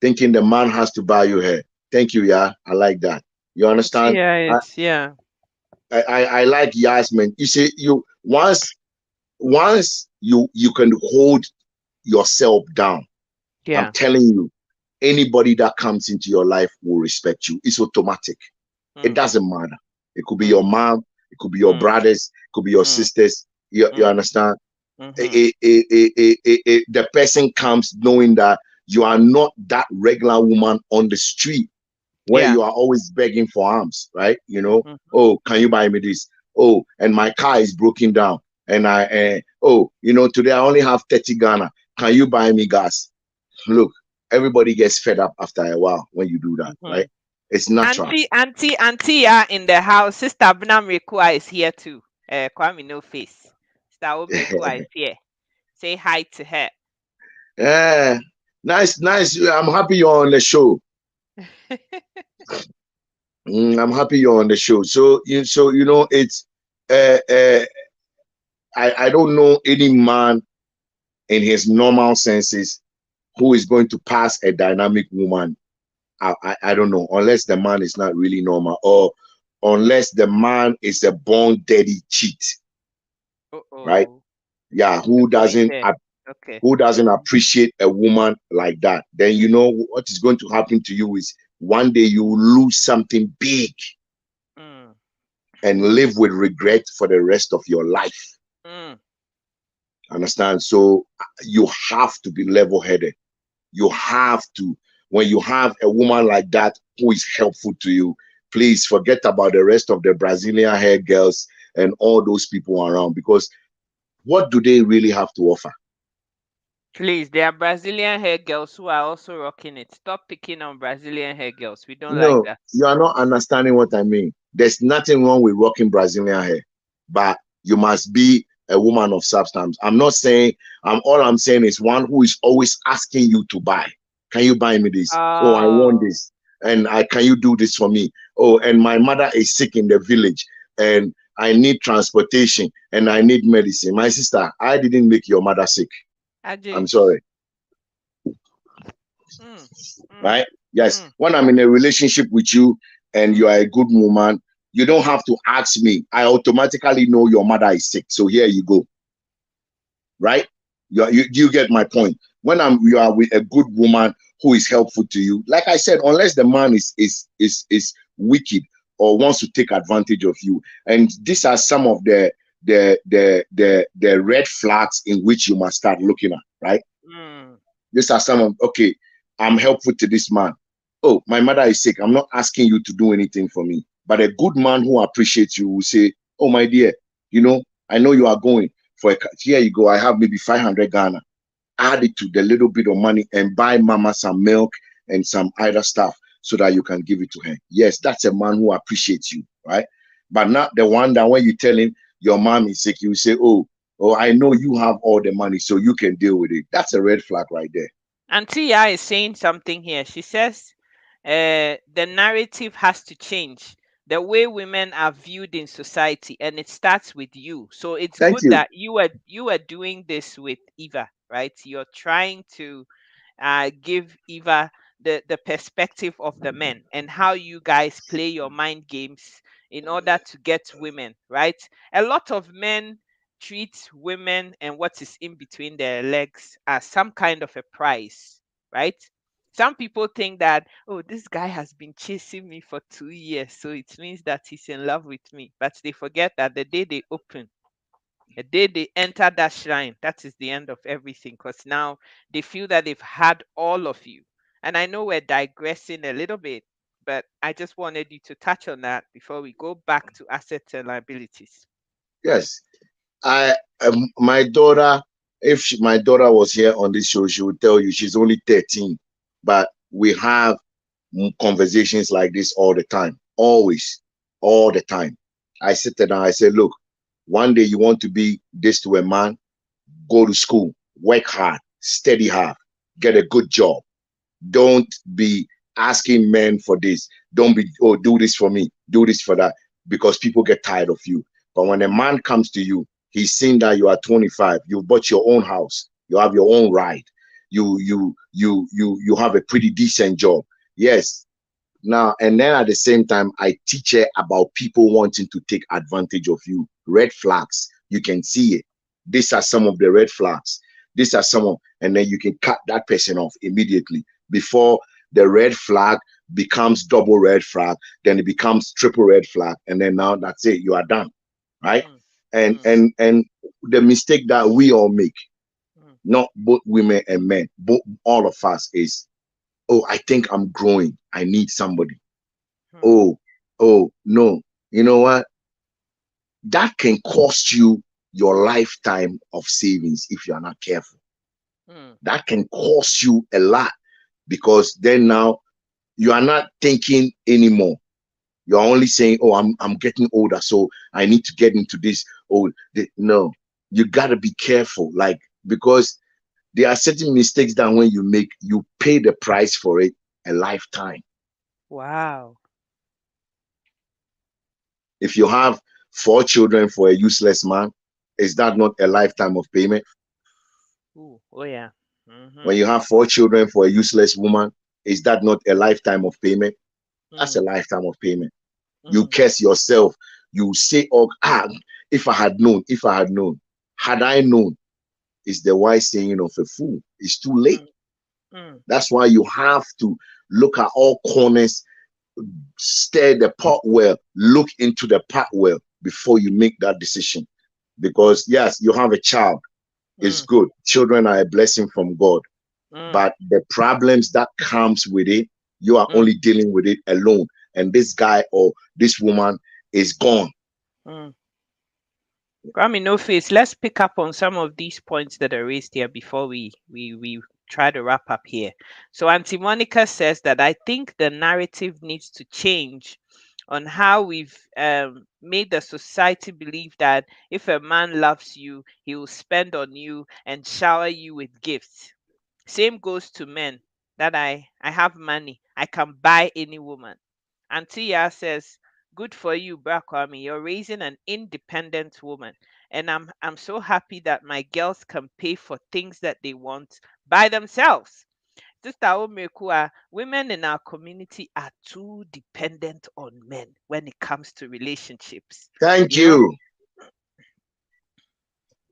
Thinking the man has to buy you hair. Thank you, yeah. I like that. You understand? Yeah, I, it's yeah. I like Yasmin. You see, once you can hold yourself down, I'm Yeah. telling you, anybody that comes into your life will respect you. It's automatic. It Mm. doesn't matter. It could be your Mm. mom, it could be your Mm. brothers, it could be your Mm. sisters. You Mm. understand? Mm-hmm. The person comes knowing that you are not that regular woman on the street where Yeah. you are always begging for alms, right? Mm-hmm. Oh, can you buy me this? Oh, and my car is broken down. And today I only have 30 Ghana. Can you buy me gas? Look, everybody gets fed up after a while when you do that, Mm-hmm. right? It's natural. Auntie are in the house. Sister Abnam Rekua is here too. Kwame No Face. Sister Obrekua is here. Say hi to her. Yeah, nice, nice. I'm happy you're on the show. I'm happy you're on the show. It's uh, uh, I don't know any man in his normal senses who is going to pass a dynamic woman. I don't know, unless the man is not really normal, or unless the man is a born dirty cheat, right? Uh-oh. Yeah, You're going there. Okay. who doesn't appreciate a woman like that? Then you know what is going to happen to you is one day you will lose something big Mm. and live with regret for the rest of your life. Mm. Understand? So you have to be level-headed. You have to. When you have a woman like that who is helpful to you, please forget about the rest of the Brazilian hair girls and all those people around, because what do they really have to offer? Please, there are Brazilian hair girls who are also rocking it. Stop picking on Brazilian hair girls. We don't like No, that. you are not understanding what I mean. There's nothing wrong with rocking Brazilian hair, but you must be a woman of substance. I'm not saying, all I'm saying is one who is always asking you to buy. Can you buy me this? Oh, I want Oh, this. And I can you do this for me? Oh, and my mother is sick in the village and I need transportation and I need medicine. My sister, I didn't make your mother sick. I'm Ajay. sorry. Mm, mm, Right? Yes. mm. When I'm in a relationship with you and you are a good woman, you don't have to ask me. I automatically know your mother is sick. So here you go. Right? You get my point. When you are with a good woman who is helpful to you, like I said, unless the man is wicked or wants to take advantage of you, and these are some of the red flags in which you must start looking at. Right? Mm. These are some of, okay, I'm helpful to this man. Oh, my mother is sick. I'm not asking you to do anything for me. But a good man who appreciates you will say, oh, my dear, I know you are going for here you go. I have maybe 500 Ghana. Add it to the little bit of money and buy mama some milk and some other stuff so that you can give it to her. Yes, that's a man who appreciates you, right? But not the one that when you tell him your mom is sick, you say, oh, I know you have all the money, so you can deal with it. That's a red flag right there. Auntie Ya is saying something here. She says the narrative has to change. The way women are viewed in society, and it starts with you. So it's Thank good you. that you are doing this with Eva, right? You're trying to give Eva the perspective of the men and how you guys play your mind games in order to get women, right? A lot of men treat women and what is in between their legs as some kind of a prize, right? Some people think that, oh, this guy has been chasing me for 2 years, so it means that he's in love with me. But they forget that the day they open, the day they enter that shrine, that is the end of everything because now they feel that they've had all of you. And I know we're digressing a little bit, but I just wanted you to touch on that before we go back to assets and liabilities. Yes. My daughter, if my daughter was here on this show, she would tell you she's only 13, but we have conversations like this all the time, always, all the time. I sit there and I say, look, one day you want to be this to a man, go to school, work hard, study hard, get a good job. Don't be asking men for this. Don't be, oh, do this for me, do this for that, because people get tired of you. But when a man comes to you, he's seen that you are 25, you've bought your own house, you have your own ride, you have a pretty decent job. Yes. Now, and then at the same time, I teach her about people wanting to take advantage of you. Red flags. You can see it. These are some of the red flags. These are some of, and then you can cut that person off immediately before the red flag becomes double red flag, then it becomes triple red flag, and then now that's it. You are done, right? Mm, And mm, and and the mistake that we all make, mm, not both women and men, both all of us, is, oh, I think I'm growing. I need somebody. mm, Oh, oh, no. You know what? That can cost you your lifetime of savings if you are not careful. mm, That can cost you a lot, because then now you are not thinking anymore. You're only saying, oh, I'm getting older, so I need to get into this. Oh, no, you got to be careful. Like, because there are certain mistakes that when you make, you pay the price for it a lifetime. wow. If you have 4 children for a useless man, is that not a lifetime of payment? Ooh, oh yeah. Mm-hmm. When you have 4 children for a useless woman, is that not a lifetime of payment? That's a Mm, lifetime of payment. You mm, curse yourself. You say, oh, if I had known, if I had known, had I known, is the wise saying of a fool. It's too late. mm, mm, That's why you have to look at all corners, stir the pot well, look into the pot well before you make that decision. mm, Because yes, you have a child. is Mm, good. Children are a blessing from God. mm, But the problems that comes with it, you are mm, only dealing with it alone. And this guy or this woman is gone. mm. Kwame, no face. Let's pick up on some of these points that are raised here before we try to wrap up here. So Auntie Monica says that I think the narrative needs to change on how we've made the society believe that if a man loves you, he will spend on you and shower you with gifts. Same goes to men that I have money. I can buy any woman. Antia says, "Good for you, Brakwami. You're raising an independent woman, and I'm so happy that my girls can pay for things that they want by themselves." Sister Omekua, women in our community are too dependent on men when it comes to relationships. Thank You know, you.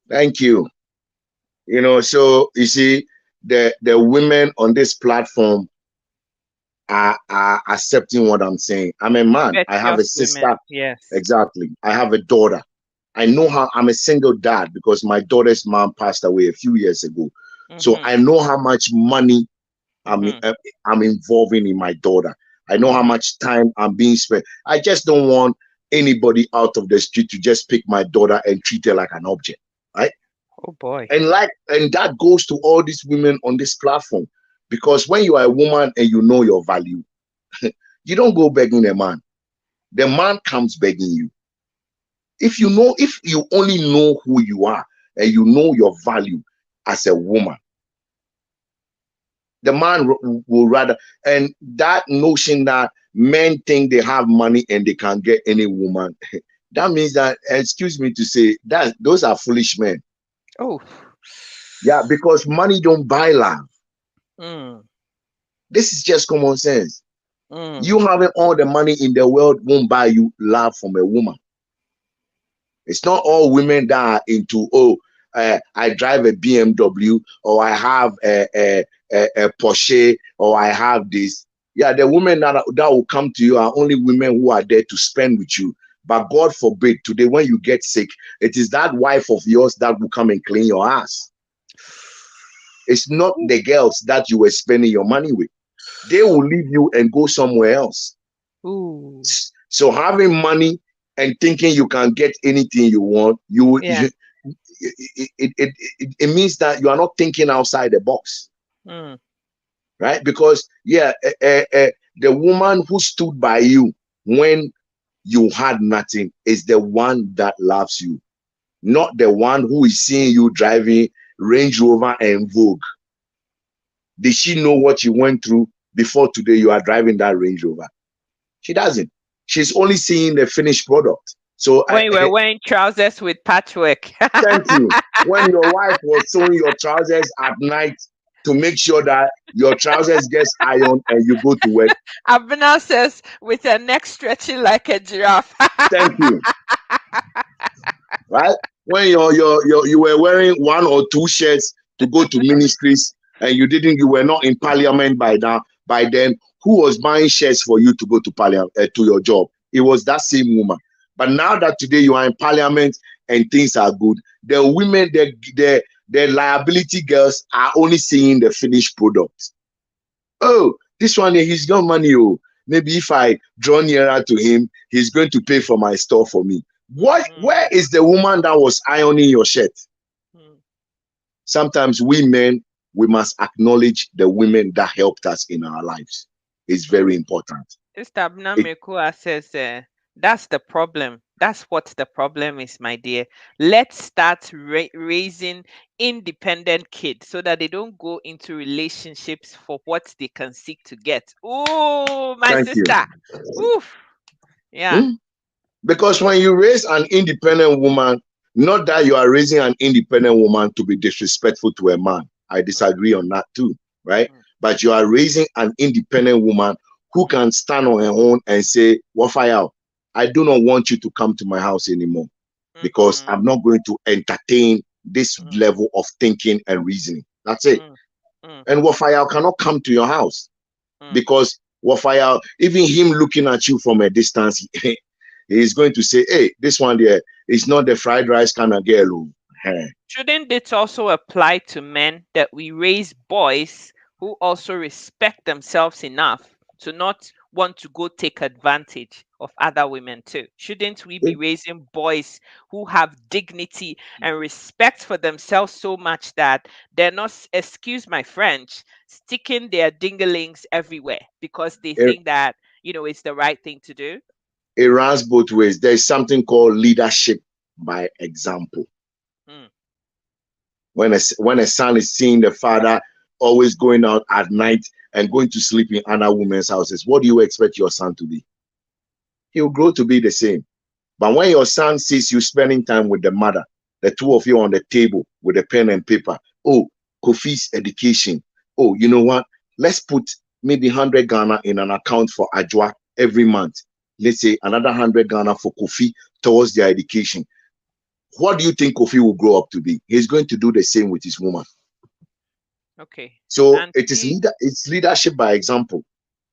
Thank you. So you see, the women on this platform are accepting what I'm saying. I'm a man. I have a virtuous women. sister. Yes. Exactly. I have a daughter. I know Mm-hmm. how I'm a single dad because my daughter's mom passed away a few years ago. So Mm-hmm. I know how much money I'm Mm-hmm. I'm involving in my daughter. I know how Mm-hmm. much time I'm being spent. I just don't want anybody out of the street to just pick my daughter and treat her like an object, right? Oh boy. And that goes to all these women on this platform, because when you are a woman and you know your value, you don't go begging a man. The man comes begging you. If you only know who you are and you know your value as a woman, the man will rather. And that notion that men think they have money and they can get any woman, that means that, excuse me to say, that those are foolish men. Oh. Yeah, because money don't buy love. Mm, This is just common sense. mm, You having all the money in the world won't buy you love from a woman. It's not all women that are into, oh, I drive a BMW, or I have a Porsche, or I have this. Yeah, the women that will come to you are only women who are there to spend with you. But God forbid, today when you get sick, it is that wife of yours that will come and clean your ass. It's not the girls that you were spending your money with. They will leave you and go somewhere else. ooh. So having money and thinking you can get anything you want, Yeah. it means that you are not thinking outside the box, Mm, right? Because yeah, the woman who stood by you when you had nothing is the one that loves you, not the one who is seeing you driving Range Rover and Vogue. Did she know what you went through before today you are driving that Range Rover? She doesn't. She's only seeing the finished product. So when you were wearing trousers with patchwork. thank you. When your wife was sewing your trousers at night to make sure that your trousers gets ironed and you go to work. Abner says, with her neck stretching like a giraffe. Thank you. Right? When you were wearing one or two shirts to go to ministries and you were not in parliament by then, who was buying shirts for you to go to parliament, to your job? It was that same woman. But now that today you are in parliament and things are good, the women, the liability girls are only seeing the finished product. Oh, this one he's got money. Oh, maybe if I draw nearer to him, he's going to pay for my store for me. What? Where Mm, is the woman that was ironing your shirt? mm, Sometimes we men, we must acknowledge the women that helped us in our lives. It's very mm. important. Sister Abner It, Mekua says, that's the problem. That's what the problem is, my dear. Let's start raising independent kids so that they don't go into relationships for what they can seek to get. Oh, my thank you. sister. Oof. Yeah. Hmm? Because when you raise an independent woman, not that you are raising an independent woman to be disrespectful to a man. I Mm, disagree on that too, right? mm, But you are raising an independent woman who mm, can stand on her own and say, Wafaya, I do not want you to come to my house anymore because mm-mm, I'm not going to entertain this mm, level of thinking and reasoning. That's it. mm, mm, And Wafaya cannot come to your house mm. because Wafaya, even him looking at you from a distance, he's going to say, hey, this one there is not the fried rice kind of girl. Eh, Shouldn't it also apply to men that we raise boys who also respect themselves enough to not want to go take advantage of other women too? Shouldn't we be it, raising boys who have dignity and respect for themselves so much that they're not, excuse my French, sticking their dinglings everywhere because they it, think that, it's the right thing to do? it runs both ways. There's something called leadership by example. Mm, When a son is seeing the father always going out at night and going to sleep in other women's houses, what do you expect your son to be? He'll grow to be the same. But when your son sees you spending time with the mother, the two of you on the table with a pen and paper, oh, Kofi's education. Oh, you know what? Let's put maybe 100 Ghana in an account for Ajwa every month. Let's say another 100 Ghana for Kofi towards their education. What do you think Kofi will grow up to be? He's going to do the same with his woman. okay. So And it's leadership by example.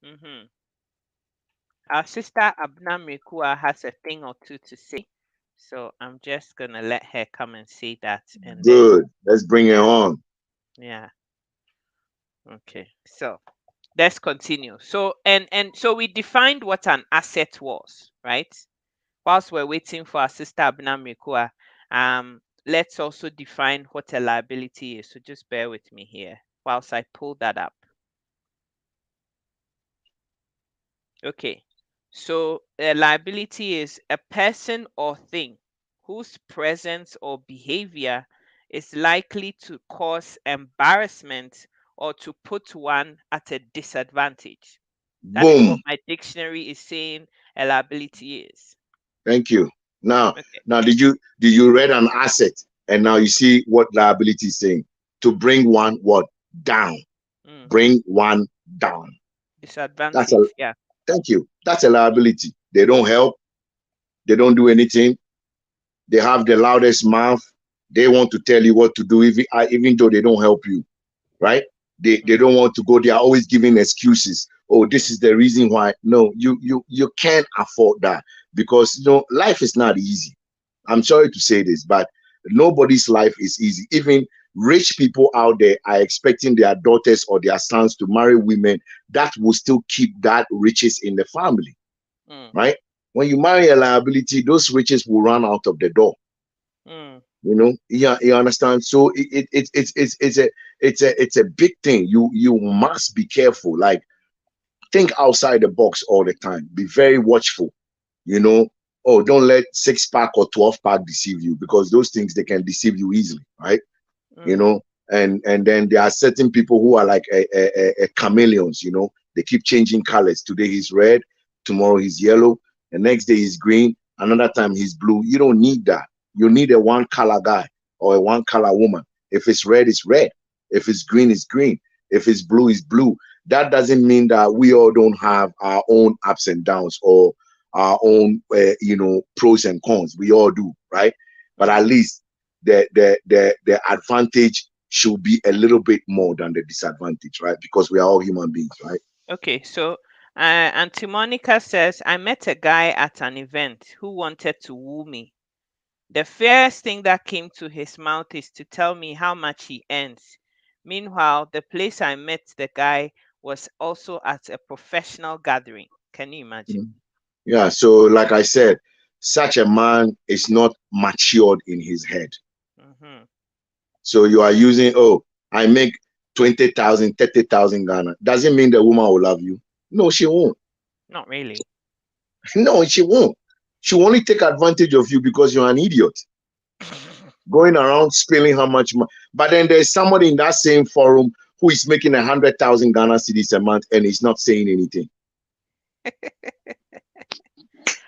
mm-hmm. Our sister Abna Mekua has a thing or two to say. So I'm just gonna let her come and say that, and then Good. Let's bring it yeah, on. yeah. Okay. So let's continue. So and so we defined what an asset was, right? Whilst we're waiting for our sister Abna Mekua, let's also define what a liability is. So just bear with me here whilst I pull that up. Okay. So a liability is a person or thing whose presence or behavior is likely to cause embarrassment or to put one at a disadvantage. That is what Boom. my dictionary is saying a liability is. Thank you. Now, Okay. now, did you read an asset and now you see what liability is saying? To bring one what down, Mm. bring one down. That's a Disadvantage. Yeah. thank you. That's a liability. They don't help. They don't do anything. They have the loudest mouth. They want to tell you what to do, even though they don't help you, right? They Mm. don't want to go. They are always giving excuses. Oh, this Mm. is the reason why. No, you can't afford that because life is not easy. I'm sorry to say this, but nobody's life is easy. Even rich people out there are expecting their daughters or their sons to marry women that will still keep that riches in the family, Mm. right? When you marry a liability, those riches will run out of the door. Mm. Yeah, you understand. So it's a big thing. You must be careful. Like think outside the box all the time. Be very watchful. You know, oh, don't let 6 pack or 12 pack deceive you because those things they can deceive you easily, right? you Mm. know and then there are certain people who are like a chameleons. They keep changing colors. Today he's red, tomorrow he's yellow, the next day he's green, another time he's blue. You don't need that. You need a one color guy or a one color woman. If it's red, it's red. If it's green, it's green. If it's blue, it's blue. That doesn't mean that we all don't have our own ups and downs or our own pros and cons. We all do, right? But at Mm. least the advantage should be a little bit more than the disadvantage, right? Because we are all human beings, right? Okay. So Auntie Monica says, I met a guy at an event who wanted to woo me. The first thing that came to his mouth is to tell me how much he earns. Meanwhile, the place I met the guy was also at a professional gathering. Can you imagine? Mm. Yeah. So, like I said, such a man is not matured in his head. Hmm. So you are using, oh, I make 20,000, 30,000 Ghana. Doesn't mean the woman will love you. No, she won't. Not really. No, she won't. She will only take advantage of you because you're an idiot going around spilling how much money. But then there's somebody in that same forum who is making 100,000 Ghana cedis a month and is not saying anything.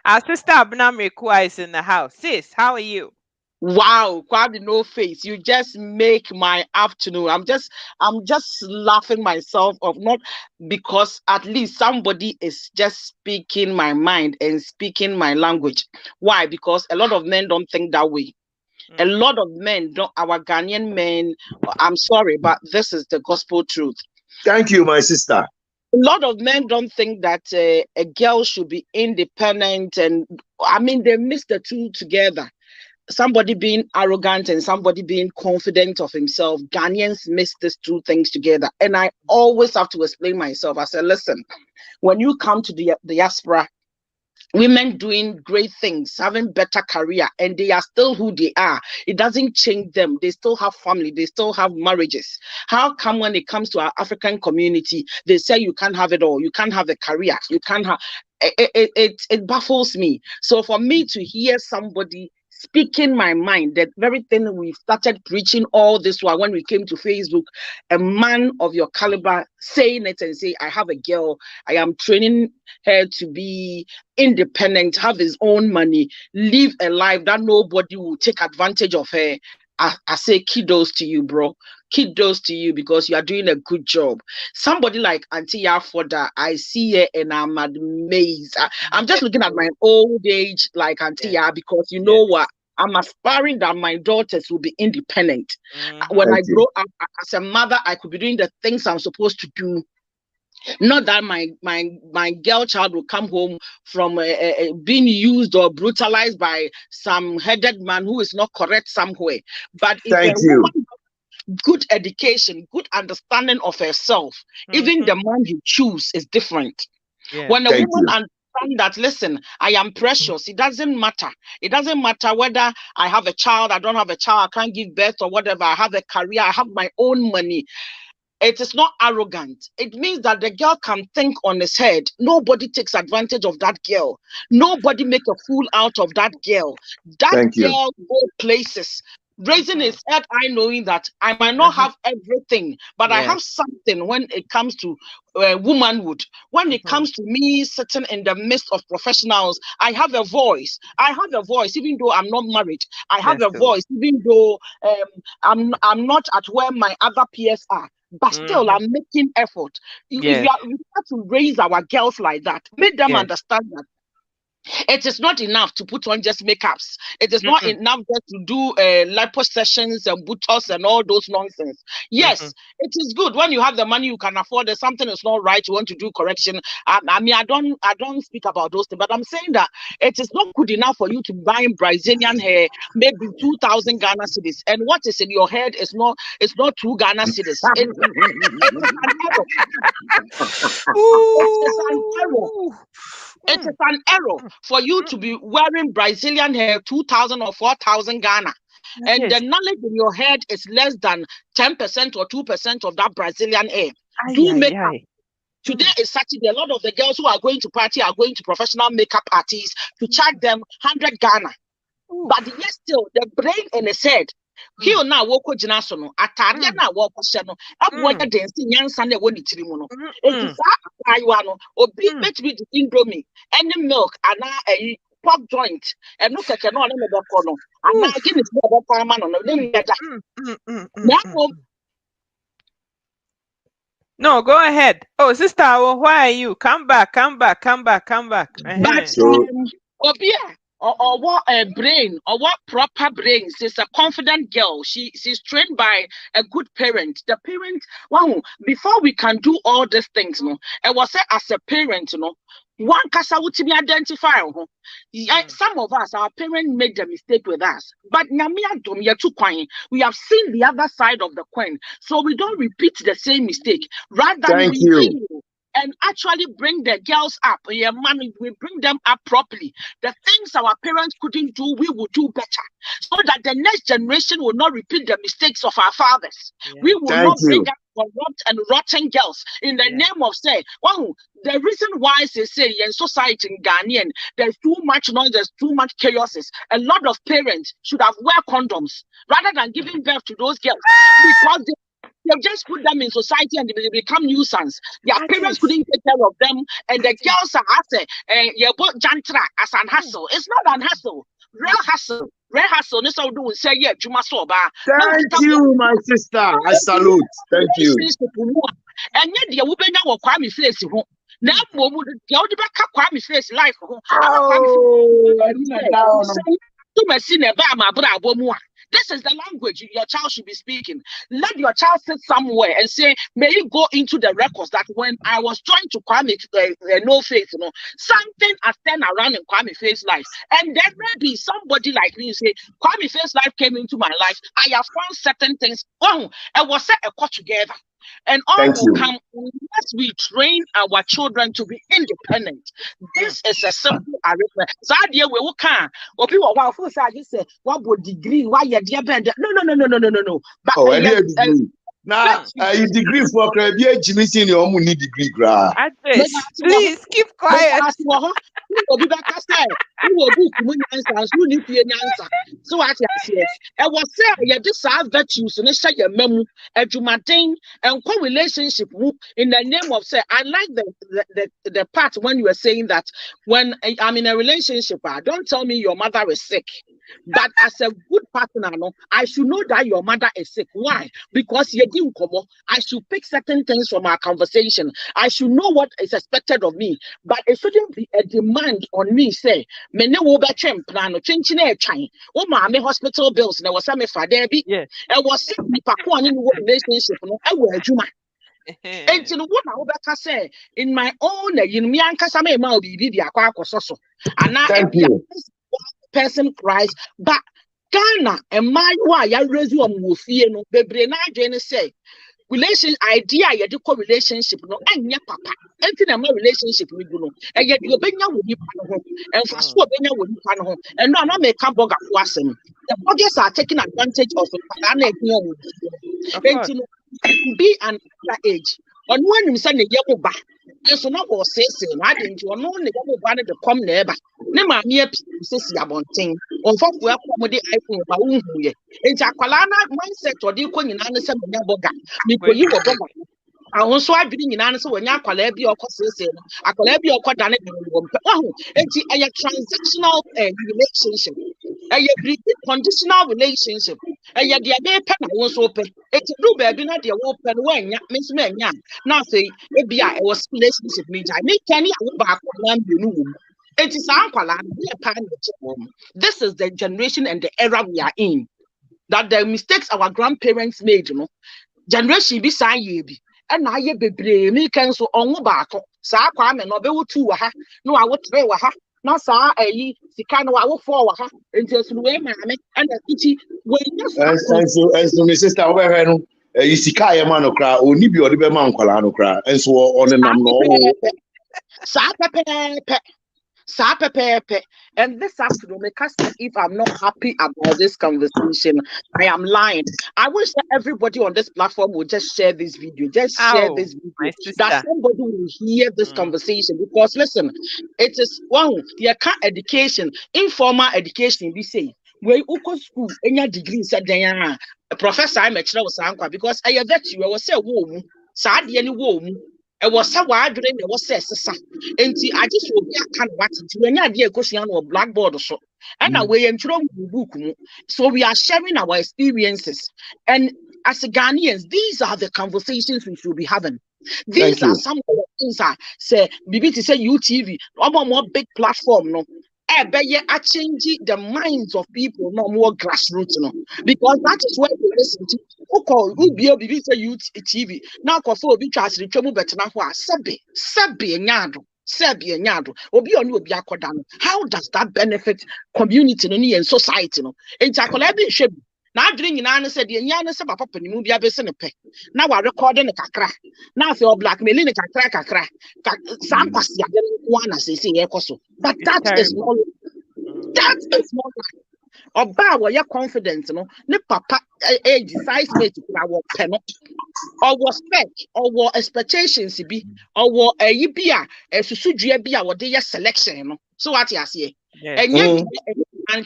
Our sister Abna Mekua is in the house. Sis, how are you? Wow, KwameNOFace, you just make my afternoon. I'm just laughing myself off, not because at least somebody is just speaking my mind and speaking my language. Why? Because a lot of men don't think that way. A Mm, lot of men don't, our Ghanaian men, I'm sorry, but this is the gospel truth. Thank you, my sister. A lot of men don't think that a girl should be independent, and I mean, they mix the two together. somebody being arrogant and somebody being confident of himself. Ghanaians mix these two things together. And I always have to explain myself. I said, listen, when you come to the diaspora, women doing great things, having better career, and they are still who they are. It doesn't change them. They still have family. They still have marriages. How come when it comes to our African community, they say you can't have it all. You can't have a career. You can't have. It baffles me. So for me to hear somebody speaking my mind, that very thing we started preaching all this while when we came to Facebook, a man of your caliber saying it and say, I have a girl, I am training her to be independent, have his own money, live a life that nobody will take advantage of her. I say kudos to you, bro. Kudos to you, because you are doing a good job. Somebody like Auntie Yafoda, I see her and I'm amazed. I'm just looking at my old age like Auntie Ya, because you know what? I'm aspiring that my daughters will be independent. When Thank I grow up as a mother, I could be doing the things I'm supposed to do. Not that my girl child will come home from being used or brutalized by some headed man who is not correct somewhere. But if Thank a you. woman good education, good understanding of herself, even the man you choose is different. When a Thank woman you. understands that, listen, I am precious, it doesn't matter. It doesn't matter whether I have a child, I don't have a child, I can't give birth or whatever. I have a career, I have my own money. It is not arrogant. It means that the girl can think on his head. Nobody takes advantage of that girl. Nobody make a fool out of that girl. That Thank you. girl go places. Raising his head, I knowing that I might not have everything, but I have something when it comes to womanhood. When it comes to me sitting in the midst of professionals, I have a voice. I have a voice, even though I'm not married. I have a voice, even though I'm not at where my other peers are. But still, I'm making effort. If we have to raise our girls like that, make them understand that it is not enough to put on just makeups. It is not enough just to do lipo sessions and botox and all those nonsense. Yes, it is good when you have the money, you can afford it. Something is not right, you want to do correction. I mean, I don't speak about those things, but I'm saying that it is not good enough for you to buy Brazilian hair, maybe 2,000 Ghana cedis, and what is in your head is not 2 Ghana cedis. It is an error. It is an error. It is an error for you to be wearing Brazilian hair 2,000 or 4,000 Ghana, and the knowledge in your head is less than 10% or 2% of that Brazilian hair. Do makeup. Today is Saturday. A lot of the girls who are going to party are going to professional makeup artists to charge them 100 Ghana. But yet still, the brain in his head. Here now, woko jinaso no atade na woko hye no abo ya dance nyansa na woni tirimu no enti sa aywa no obi betimi di indomie any milk ana pork joint eno keke no me beko no ana gini se beko ama no ne yeda No, go ahead. Oh, sister, why are you? Come back. But Obia or what a brain or what proper brain. She's a confident girl. She's trained by a good parent. The parent, wow, before we can do all these things, no, it was as a parent, you know, one kasa would be identify. Some of us, our parents made the mistake with us. But we have seen the other side of the coin. So we don't repeat the same mistake. Rather, we heal and actually bring the girls up. Yeah, man, we bring them up properly. The things our parents couldn't do, we will do better. So that the next generation will not repeat the mistakes of our fathers. We will not bring up corrupt and rotten girls in the name of say, wow, the reason why they say in society in Ghanaian, there's too much noise, there's too much chaos. A lot of parents should have wear condoms rather than giving birth to those girls because they just put them in society and they become nuisance. Their parents couldn't take care of them, and the girls are jantra as an hassle. It's not an hassle, real hassle. Real hassle. This all do say yeah, Thank you, my sister. I salute. Thank you. And yet the woman now KwameNOFace home. Now the old back KwameNOFace life home. To my sinner, my brother. This is the language your child should be speaking. Let your child sit somewhere and say, may you go into the records that when I was trying to KwameNOFace, something has turned around in KwameFace life. And there may be somebody like me who say, KwameFace life came into my life. I have found certain things. Oh, and was set a cut together. And all Thank will you. come unless we train our children to be independent. This is a simple arrangement. So idea we will can or people wow first I just say what would degree why you dear bend. No. But Oh, I did degree. Now, you degree for Caribbean, Jimmy Senior, you need degree, gra. Please keep quiet. Obi baka say who will book mu nyansa who need to answer. So I say I was say you this have virtues so share your memu adwumaden and relationship in the name of say I like the part when you were saying that when I'm in a relationship don't tell me your mother is sick. But as a good partner, I should know that your mother is sick. Why? Because you didn't come. I should pick certain things from our conversation. I should know what is expected of me. But it shouldn't be a demand on me. Say, me ne wo be twem plan no twinchi na etwan. Wo ma me hospital bills na was me fa there bi. Yes. E was sick nipa ko ani wo relationship no e wo adwuma. Enti no wo na wo beka say in my own yin me ankasa me ma obi bi akwa akoso so. Ana Thank you. person cries, but Ghana and my why I raise you on Wofie no bebre na adwene say relation idea ya de relationship no anya papa enti na ma relationship we go no e ye de obenya wo nipa no ho emfa so obenya wo nipa no ho and no make boga ko asem the boggers are taking advantage of it na e gbe wo enti no be an age on one say ne ye mo ba so na go say na de nti ono ne ye mo ba ne de kom na eba ne ma me apisi abonten onfofo akom de iPhone ba unhuye enti akwala na mindset odi ko nyina ne se menya boga mi ko yi wo boga ahun so adwiri nyina ne se wonya akwala bi okosese no akwala bi okoda ne de wo mpe wahu enti eye transactional relationship eye conditional relationship eye de be pe na wo so pe enti do ba bi na de wo pe no wanya menso menya na say e bia e was relationship me jai me kani awo ba ko na mbenu wo. This is the generation and the era we are in. That the mistakes our grandparents made, generation be sa ye bi. And na ye bebre me can so onwo baako. Sa Kwame no be wo tu wa ha, no a wo tre wa ha. Na sa ayi sika no a wo fo wa ha. Enti asu we maame and iti we And so my sister over here no you sika ye man okra oni bi odi be man kwala no kra and so on nam no sa pepe. And this afternoon, because if I'm not happy about this conversation, I am lying. I wish that everybody on this platform would just share this video. Share this video. That somebody will hear this conversation. Because listen, it is one education, informal education. We say where uko school, any degree said professor I'm a because I bet you I was say womb, sad any womb. It was so wide dream, it was says, and I just will be a kind of what when you idea goes on or blackboard or so. And away and throw book. So we are sharing our experiences. And as a Ghanaians, these are the conversations we should be having. These are some of the things I say, BBC say UTV, more big platform, no. I change the minds of people, no more grassroots, no, because that is where we listen to. Who be able to youth TV now? For be trust the trouble, but now Sebi nyado. Obi onu obi akodano. How does that benefit community and society? No, it's a collaboration. Now, drinking an said, the yana said, Papa, you move your business. Now, I recording a crack. Now, if you're blackmailing a crack, some pass one as they say, but that is more. That is more like. Oba your confidence, ne papa decides to our pen or was spec or expectations be or a yibia a susudria be our day selection. So what you say? And yet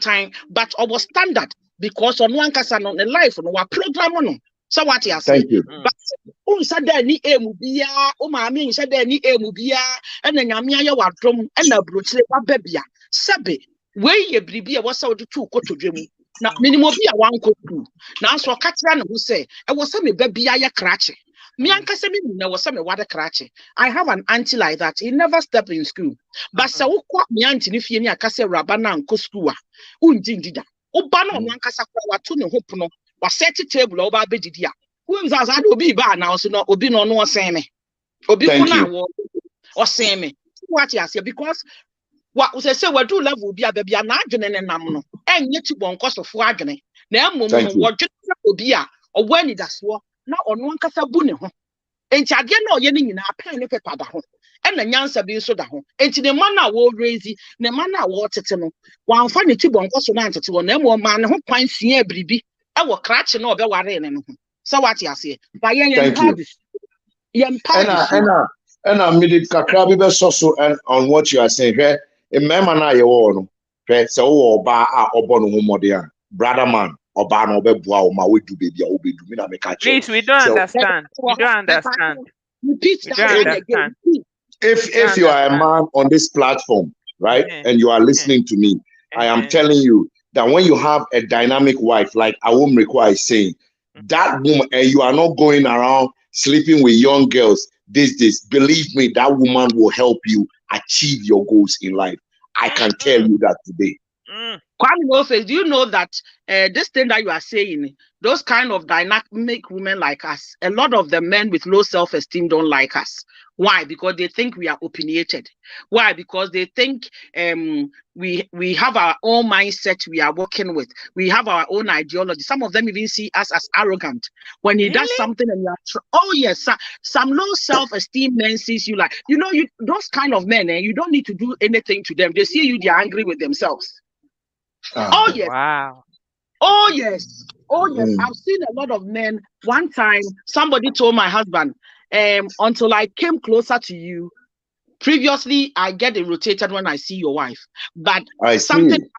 time, but our standard because on one case on the life on our program. So what you say? But said there ni emubia, mami said there ni emubia, and then yamia wa drum and a brooch babia. Sabe. Where ye bribia was out to 2 to dream. Now, minimum be a 1 could do. Now, so Catran who say, I was some baby a cratchy. Me and Casamina was some water cratchy. I have an auntie like that. He never stepped in school. But so quite me auntie if you near Casa Rabana and Coskua. Undinda. Oba no ankasa kwa watu ne hope no. Wa set table oba bedidi a. Who is as obi ba na so no obi no no osen me. Obi ko Thank na you. wo osen me. What you say because what say we do level bi a ba bia na adwene ne nam no. Enye ti bonkosofo adwene. Na emom no Thank you. wo dwene obi a obo ani daso na ono ankasa bu ne ho. Enti ade na oye ne nyina pen ne pepa da ho. E na nyansa bi so da ho. Enti ne man na wo raise, ne man na wo tete no. Wan fa ne ti bonkoso na ntete wo na emom man ne ho kwan sua bribi. E wo krache na obe ware ne no ho. So what you say? By yen pardis. Yen pardis. And midi kakra bi be so and on what you are saying. Hwe e mema na ye wo no. Hwe se wo oba a obo no homode a. Brother man, oba no obebua o ma we do baby a obedu me na me ka che. Please, we don't So understand. We don't understand. Repeat We that don't line again. understand. if you are a man on this platform, right, Uh-huh. and you are listening to me, I am telling you that when you have a dynamic wife, like Awomreko is saying, that woman, and you are not going around sleeping with young girls, this, believe me, that woman will help you achieve your goals in life. I can tell you that today. KwameNOFace, do you know that this thing that you are saying, those kind of dynamic women like us, a lot of the men with low self-esteem don't like us. Why? Because they think we are opinionated. Why? Because they think we have our own mindset we are working with. We have our own ideology. Some of them even see us as arrogant. When he does something and you are, oh yes, some low self-esteem men sees you like, you know, those kind of men, you don't need to do anything to them. They see you, they're angry with themselves. Oh yes. Wow. Oh yes. Oh yes. I've seen a lot of men. One time, somebody told my husband, until I came closer to you, previously I get irritated when I see your wife. But something,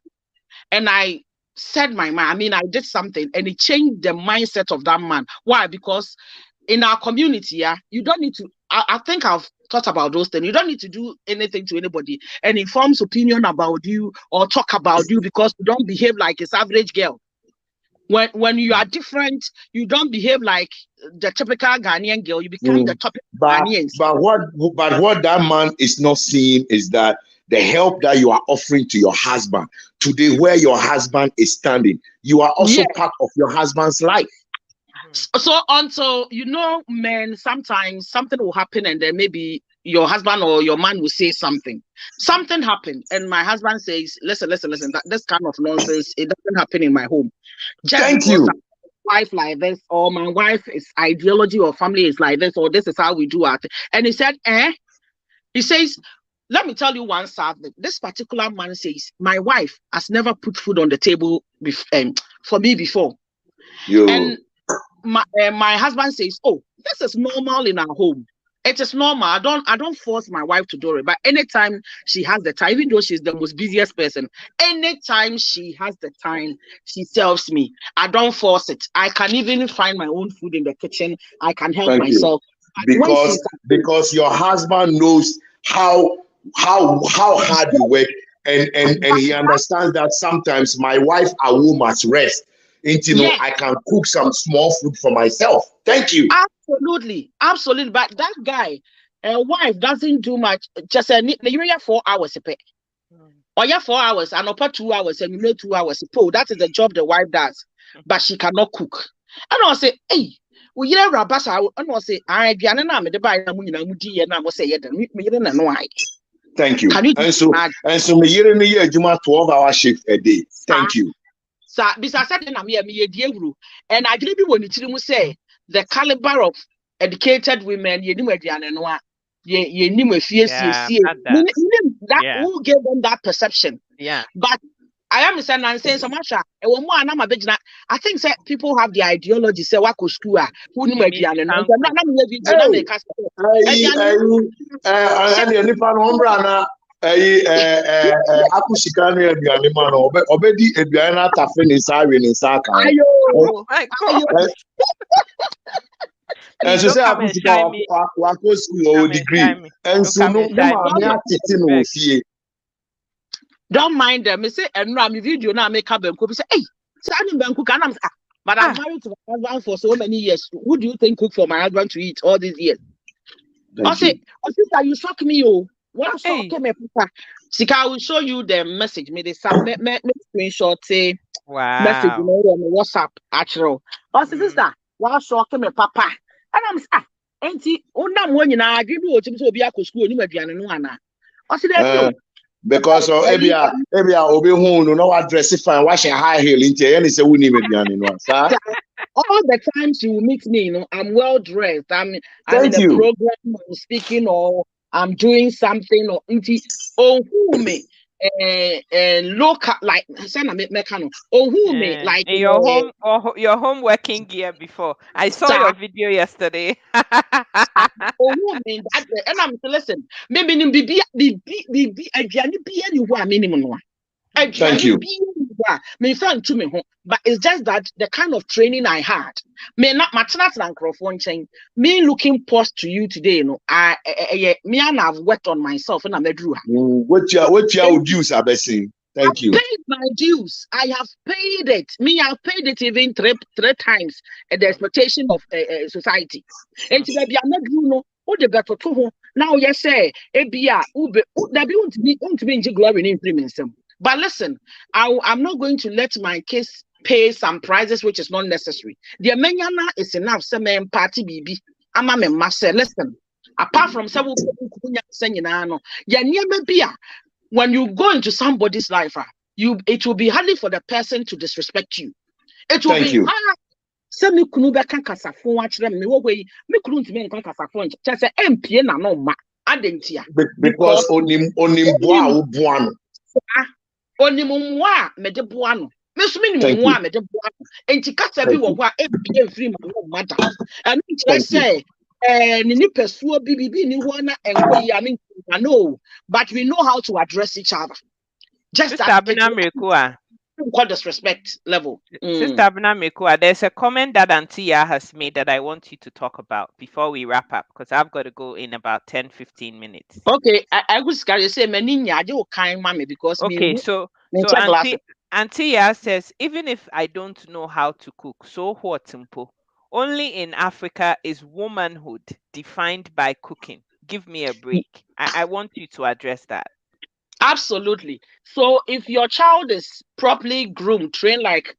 and I said my mind. I mean, I did something and it changed the mindset of that man. Why? Because in our community, you don't need to. I think I've thought about those things. You don't need to do anything to anybody and informs opinion about you or talk about you because you don't behave like a average girl. When you are different, you don't behave like the typical Ghanaian girl. You become the typical Ghanaians. But what that man is not seeing is that the help that you are offering to your husband today, where your husband is standing, you are also part of your husband's life. So until men, sometimes something will happen and then maybe your husband or your man will say something. Something happened and my husband says, listen, that this kind of nonsense, it doesn't happen in my home. Just because my wife like this, or my wife's ideology or family is like this, or this is how we do it. And he said, he says, let me tell you one sad thing. This particular man says, my wife has never put food on the table for me before. And my husband says, oh, this is normal in our home. It is normal. I don't force my wife to do it. But anytime she has the time, even though she's the most busiest person, anytime she has the time, she tells me. I don't force it. I can even find my own food in the kitchen. I can help myself. Because your husband knows how hard you work, and he understands that sometimes my wife must rest. I can cook some small food for myself. Thank you. Absolutely. But that guy, wife doesn't do much. Just you 4 hours a pay. Or 4 hours and upper 2 hours and 2 hours. That is the job the wife does, but she cannot cook. And I'll say, hey, we hear Rabasa. And I'll say, I Diana, the buy Mudi, and I will say, thank you. And so me year in the year, 12-hour shift a day. Thank you. So, besides that, I'm here, and I believe when you say the caliber of educated women, you know, who gave them that perception. Yeah. But I am saying so much. I think people have the ideology. Say what could school who knew akushikanu eduane ma no obedi eduane na tafe ni sawe ni saka and so say akushika wako school or degree and so no ma me atete no fie. Don't mind them. Me say enra me video na make up benko say hey sani benko can am but I'm married to my husband for so many years. Who do you think cook for my husband to eat all these years? I say, oh sister, you shock me, oh. What shock me, papa? Sika, I will show you the message. Me the some me screenshot say message Wow. on WhatsApp actually. Oh Mm. sister, why shock me papa? And I'm auntie, unam when you na agree with you to be a school, you may be an ana. I said, Because ebia obi hu no what dress fine, wash a high heel into any say we need median no sir. all the times you meet me, I'm well dressed. I'm in Thank a you. program, I'm speaking, or I'm doing something, or oh who me look like sana mekano. Oh who me like In your home or your home working gear before. I saw sa your video yesterday. oh who me that and I'm listen. Maybe bibi aduane bi ani ho a minimum no. Thank Aduane you. bi me fan to me ho. But it's just that the kind of training I had. Me not maternal and chain. Me looking post to you today, me and I've worked on myself and I'm a drew. What you would use abesi. Thank you. Paid my dues. I have paid it. Me, I've paid it even three times at the expectation of society. And to be a no, oh, the better to home. Now, yes, say, Ebia, Ube, that won't be into glory in implements. But listen, I'm not going to let my case pay some prices which is not necessary. The menyana is enough. Some party BB. I'm a master. Listen, apart from several saying, when you go into somebody's life, it will be hardly for the person to disrespect you. It will Thank be you. hard. Sɛ me kunu bɛka kasafo akyerɛ me wɔ hɔ yi me kunu ntumi nka kasafo nkyɛ kyerɛ sɛ ɛmpie na no ma adentia Because onim boa boano. onim mmoa a mede boa no me nso menim Thank mmoa you. a mede boa no enti kasa bi Thank wɔ you. hɔ a ɛmpie mfiri ma no ma da ɛno nkyerɛ Thank you. sɛ ne nipasuo bibi ni hɔ na ɛnkɔ yi ame no, but we know how to address each other. Just Sister that Abina Mrekua. called disrespect level. Sister Abina Mekua, there's a comment that Auntie Ya has made that I want you to talk about before we wrap up because I've got to go in about 10-15 minutes. Okay, I was going to say, I do kind mommy because Okay, me, so glasses. Auntie Ya says, even if I don't know how to cook, so what, Mpo? Only in Africa is womanhood defined by cooking. Give me a break. I want you to address that. Absolutely. So if your child is properly groomed, trained like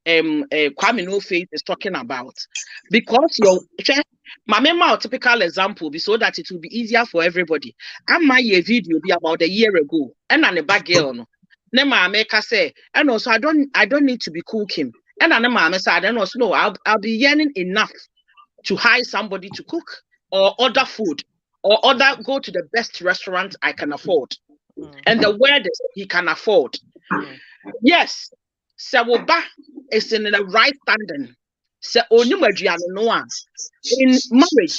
KwameNOFace is talking about, because my mema typical example be so that it will be easier for everybody. I made a video be about a year ago, and a bad girl no. Then my maker say, and also I don't need to be cooking. And then my said, and also no, I'll be yearning enough to hire somebody to cook or order food or go to the best restaurant I can afford. And the word is he can afford. Yes, Sawoba is in the right standing. So in marriage,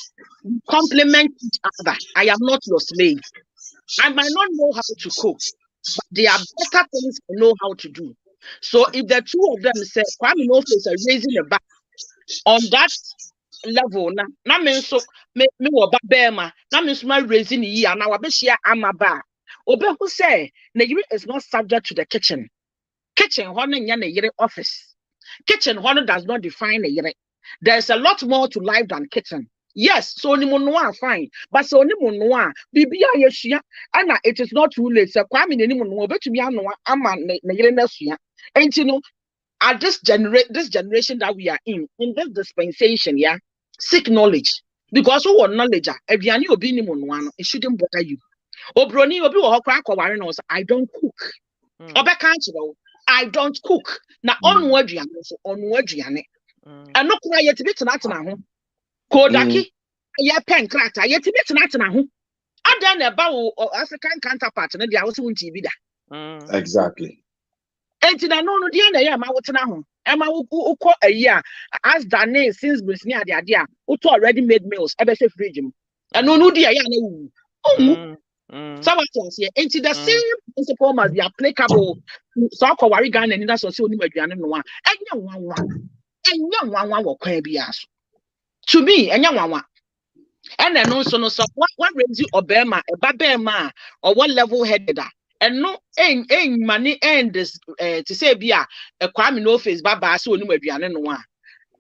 complement each other. I am not your slave. I might not know how to cook, but there are better things I know how to do. So if the two of them say KwameNOFace are raising the bar on that level, na me so me wo ba bema, na me so ma raising yi and na wa be share amaba. Obehu say na yiri is not subject to the kitchen. Kitchen ho no nya na yiri office. Kitchen ho no does not define na yiri. There's a lot more to life than kitchen. Yes, so ni mo no fine, but so ni mo no bibia yesua and it is not too late. So Kwame ni mo no obetumi anoa ama na yiri na sua. Enti no at this generation that we are in this dispensation, yeah, seek knowledge. Because who want knowledge, it shouldn't bother you. Obroni obi wo hokra akware no I don't cook. Obeka nchiro, I don't cook. Na onu aduane so onu aduane. Eno kura yetibi tena ho. Kodaki ye pen krata yetibi tena ho. Adan na ba wo African counterpart na dia wo so nti bi da. Exactly. Enti na no dia na ye ma wo tena ho. Ema wo ukọ ayi a as Dane since Brisni ade a uto already made meals ebe se fridge mu. Eno no dia ya na wu. So into the same principle must be applicable to so kwari Ghana and that's also ni aduane no a enya nwanwa wo kwan bi aso to me enya nwanwa and then also no so what raise you obema ebabema or what level headed and no money and this to say bia a KwameNOFace baba so ni aduane no a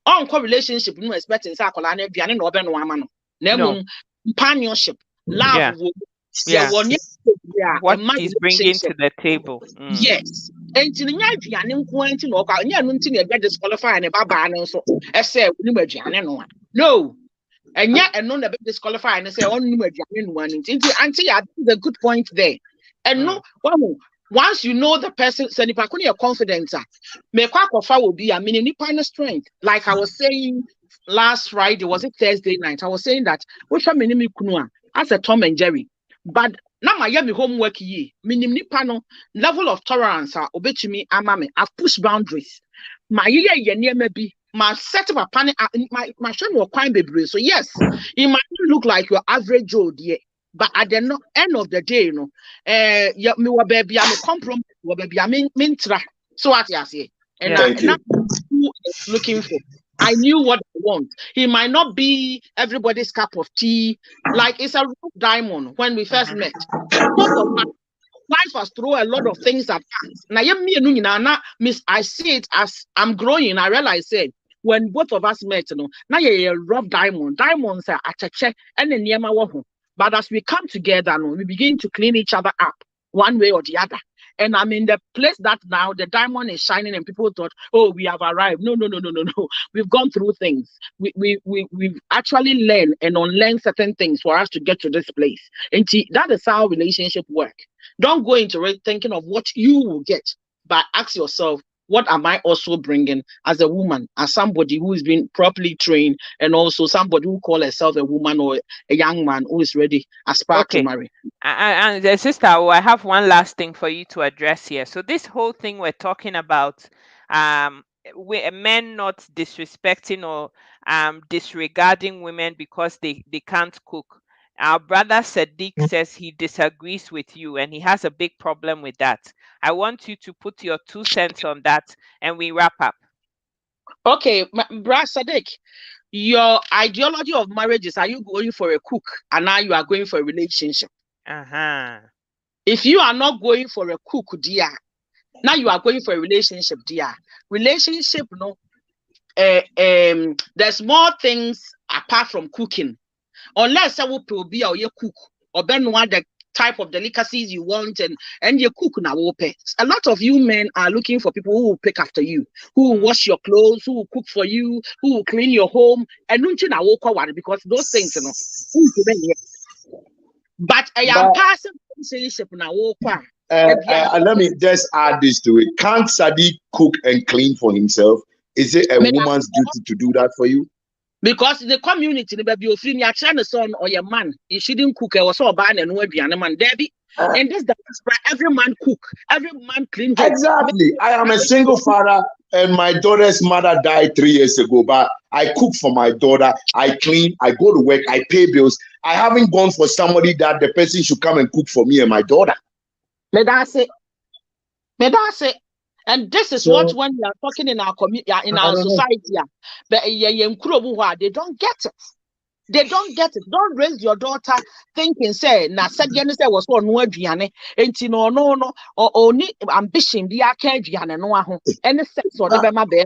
on relationship no expecting say akola na aduane no obe no ama no na mum companionship love Yeah. What he's bringing to the table. Yes. enti nya aduane nko anti no kwa nya no nti na be disqualify ne baba no so ese ni aduane no no enya eno na be disqualify ne say on ni aduane no nti anti ya the good point there and no once you know the person say nipa ko ne confident me kwa kofa will be a mini nipa no strength like I was saying last Friday, was it Thursday night? I was saying that which one me kunu as a Tom and Jerry, but now my me homework ye minim nipa no level of tolerance obetumi ama me. I've pushed boundaries. My ye maybe my set up a pan my show no quite bebre. So yes, it might not look like your average Joe dear, but at the end of the day, yeah, me wa baby I'm a compromise, wa baby I mean mintra. So what you say? And now who is looking for. I knew what I want. He might not be everybody's cup of tea. Like it's a rough diamond when we first met. Both of us, life has thrown a lot of things at us. Now, miss, I see it as I'm growing. I realize it when both of us met. Now you're a rough diamond. Diamonds are at a check and then wahu. But as we come together, we begin to clean each other up one way or the other. And I'm in the place that now the diamond is shining and people thought, oh, we have arrived. No. We've gone through things. We've actually learned and unlearned certain things for us to get to this place. And that is how relationship work. Don't go into it thinking of what you will get, but ask yourself, what am I also bringing as a woman, as somebody who is being properly trained, and also somebody who call herself a woman or a young man who is ready, aspire to marry. And sister, I have one last thing for you to address here. So this whole thing we're talking about, men not disrespecting or disregarding women because they can't cook. Our brother Sadiq says he disagrees with you and he has a big problem with that. I want you to put your 2 cents on that and we wrap up. Okay, Brad Sadiq, your ideology of marriage is, are you going for a cook and now you are going for a relationship? If you are not going for a cook, dear, now you are going for a relationship, dear. Relationship, there's more things apart from cooking. Unless I will be or you cook or ben one the type of delicacies you want and you cook now. A lot of you men are looking for people who will pick after you, who will wash your clothes, who will cook for you, who will clean your home, and because those things, But I am passing relationship now. Let me just add this to it. Can't Sadiq cook and clean for himself? Is it a woman's duty to do that for you? Because the community, the baby of your son or your man, you shouldn't cook or so bad and no man, Debbie. And this every man cook, every man clean home. Exactly. I am a single father and my daughter's mother died 3 years ago, but I cook for my daughter, I clean, I go to work, I pay bills. I haven't gone for somebody that the person should come and cook for me and my daughter. May that's it. And this is what when we are talking in our community, in our society, but they don't get it. They don't get it. Don't raise your daughter thinking, say, na said say was one word, Gianni, and no, or only ambition, the Arcadian, no, any sex or never my baby.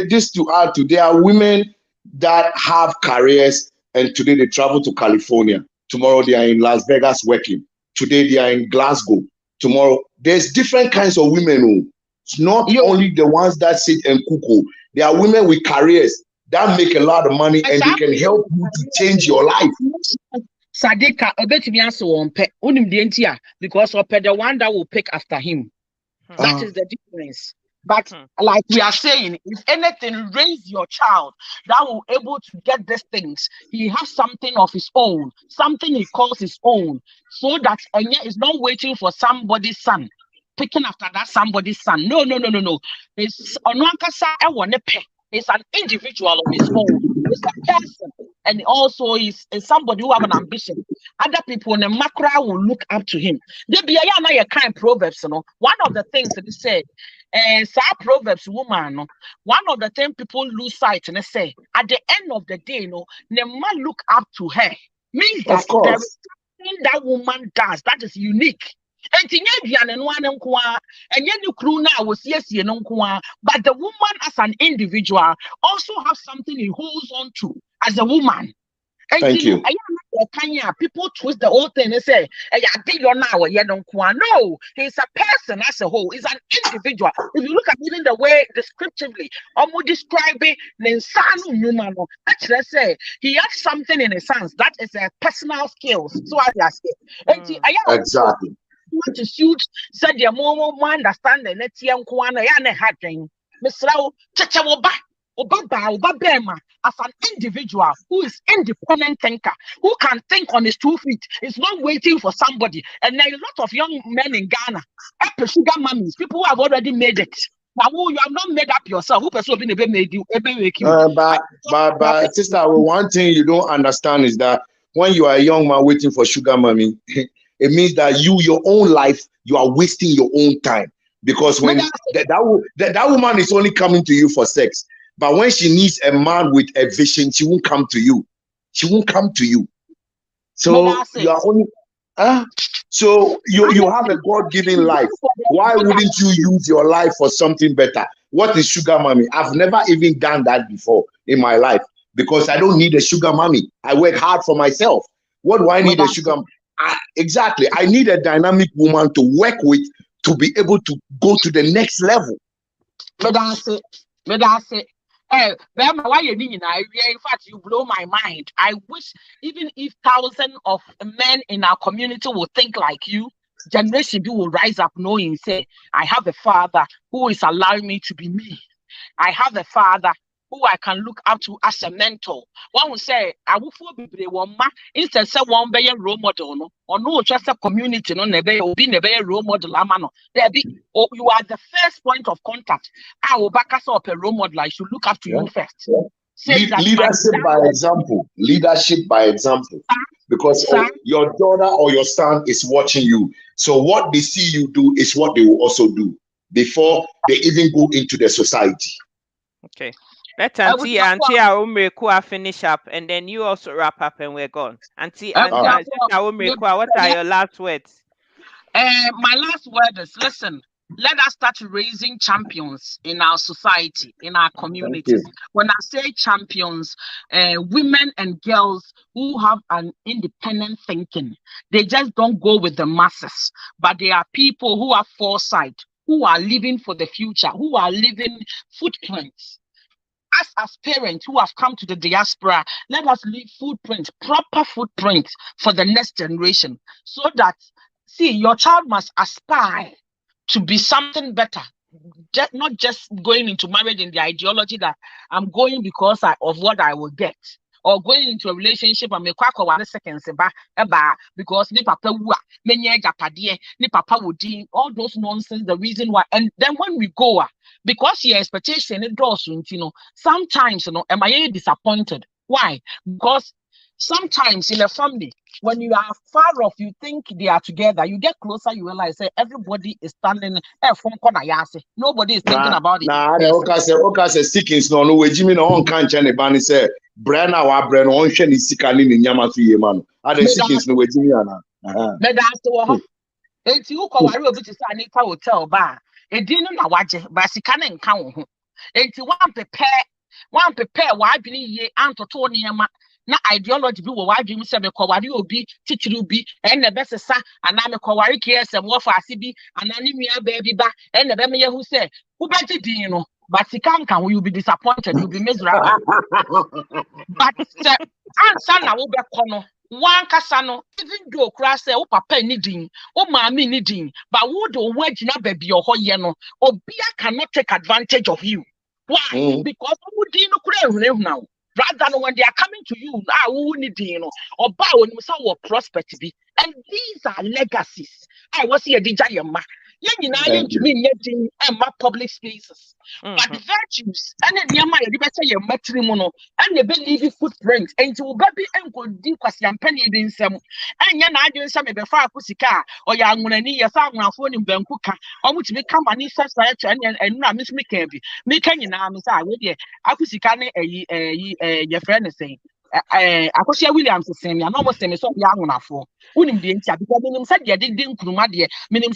Just to add to, there are women that have careers and today they travel to California. Tomorrow they are in Las Vegas working. Today they are in Glasgow. Tomorrow there's different kinds of women who it's not only the ones that sit and cook. There are women with careers that make a lot of money and they can help you to change your life. Sadika, obetumi aso won pe onim de ntia because the one that will pick after him. That is the difference. But like we are saying, if anything, raise your child that will able to get these things. He has something of his own, something he calls his own, so that Enya is not waiting for somebody's son, picking after that somebody's son. No. It's It's an individual of his own. It's a person, and also is somebody who have an ambition. Other people in the macro will look up to him. They be a kind Proverbs, One of the things that they say, Proverbs woman, one of the things people lose sight and they say, at the end of the day, they must look up to her. Means that there is something that woman does that is unique. And but the woman as an individual also has something he holds on to as a woman. Thank you. people twist the whole thing and say, hey, I did your now, you don't no, he's a person as a whole, he's an individual. If you look at even the way descriptively, almost describing Ninsanu Numano, actually say he has something in his hands that is a personal skills. So I ask it. Exactly. What is huge said your mom understand the net young kwana ya hadring. Miss Rao, Chacha Oba Bema, as an individual who is independent thinker, who can think on his 2 feet, is not waiting for somebody. And there are a lot of young men in Ghana, sugar mummies, people who have already made it. Now, you have not made up yourself. Who person been made you? But sister, one thing you don't understand is that when you are a young man waiting for sugar mommy, it means that your own life, you are wasting your own time. Because when that woman is only coming to you for sex, but when she needs a man with a vision, she won't come to you. She won't come to you. So you are only so you have a God-given life. Why wouldn't you use your life for something better? What is sugar mommy? I've never even done that before in my life because I don't need a sugar mommy. I work hard for myself. What do I need a sugar mommy? Exactly. I need a dynamic woman to work with to be able to go to the next level. But that's it. Hey, why you mean? In fact, you blow my mind. I wish even if thousands of men in our community will think like you, generation B will rise up knowing, say, I have a father who is allowing me to be me. I have a father who I can look up to as a mentor. One will say, I will for be one ma instead say one be a role model no or no just a community no never be never a role model amano. There be you are the first point of contact. I will back us up a role model. I should look up to you first. Leadership by example. Leadership by example. Because your daughter or your son is watching you. So what they see you do is what they will also do before they even go into the society. Okay. Let Auntie Umrekua finish up and then you also wrap up and we're gone. Auntie Umrekua, what are your last words? My last word is listen, let us start raising champions in our society, in our communities. When I say champions, women and girls who have an independent thinking, they just don't go with the masses, but they are people who have foresight, who are living for the future, who are living footprints. Us as parents who have come to the diaspora, let us leave footprint, proper footprint for the next generation, so that, see, your child must aspire to be something better. Not just going into marriage in the ideology that I'm going because of what I will get, or going into a relationship and make one second because ni papa ni papa would all those nonsense. The reason why, and then when we go, because your expectation it does, sometimes am I disappointed? Why? Because sometimes in a family, when you are far off, you think they are together. You get closer, you realize everybody is standing from corner. Nobody is thinking about it. Okay, say stickings no we Jimmy no on can't change bani say Brenna wa Brenna on share ni sikani ni nyama su ye man. Are stickings no we Jimmy ana. Me that's the enti wo ko ware obi ti say Anita hotel ba. Edin no na waje, ba sika na nka wo ho. Enti one prepare wa adwene ye antoto niema. Na ideology bi wo wadwem se me kware obi titiri bi na be sesa ana me kware KSM wo fa ase bi ana ne nua ba bi ba na be me yehu se wo be din no but you can't you be disappointed, you be miserable. But answer na wo be kono one kasa no even though kra say wo papa ni din wo maami ni din but wo do wagina baby ho ye no obia cannot take advantage of you. Why? Because wo din no kra ehune now. Rather than when they are coming to you, who need or bow when you prospect be. And these are legacies. I was here, Dijayama. To me, public spaces. But the virtues, and then Yama, you better your matrimono, and the believe footprints, and to baby and could do Quasian Penny in some, and yan I do some of the far pussycar, or young when I need a sound phone in Bankuka, or which become an insect and not Miss McKenby. Making an arms are with you. I could see your friend is saying. Akosia Williams is saying, I almost say so young enough for wouldn't be because minimum said you didn't minimum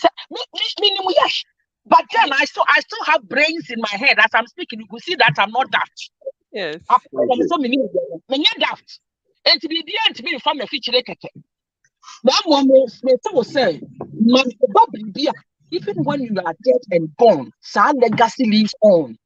yes. But then I still have brains in my head as I'm speaking. You could see that I'm not daft. Yes. So many daft. And to be the end to be from a feature. That one will say, "Man, even when you are dead and gone, our legacy lives on."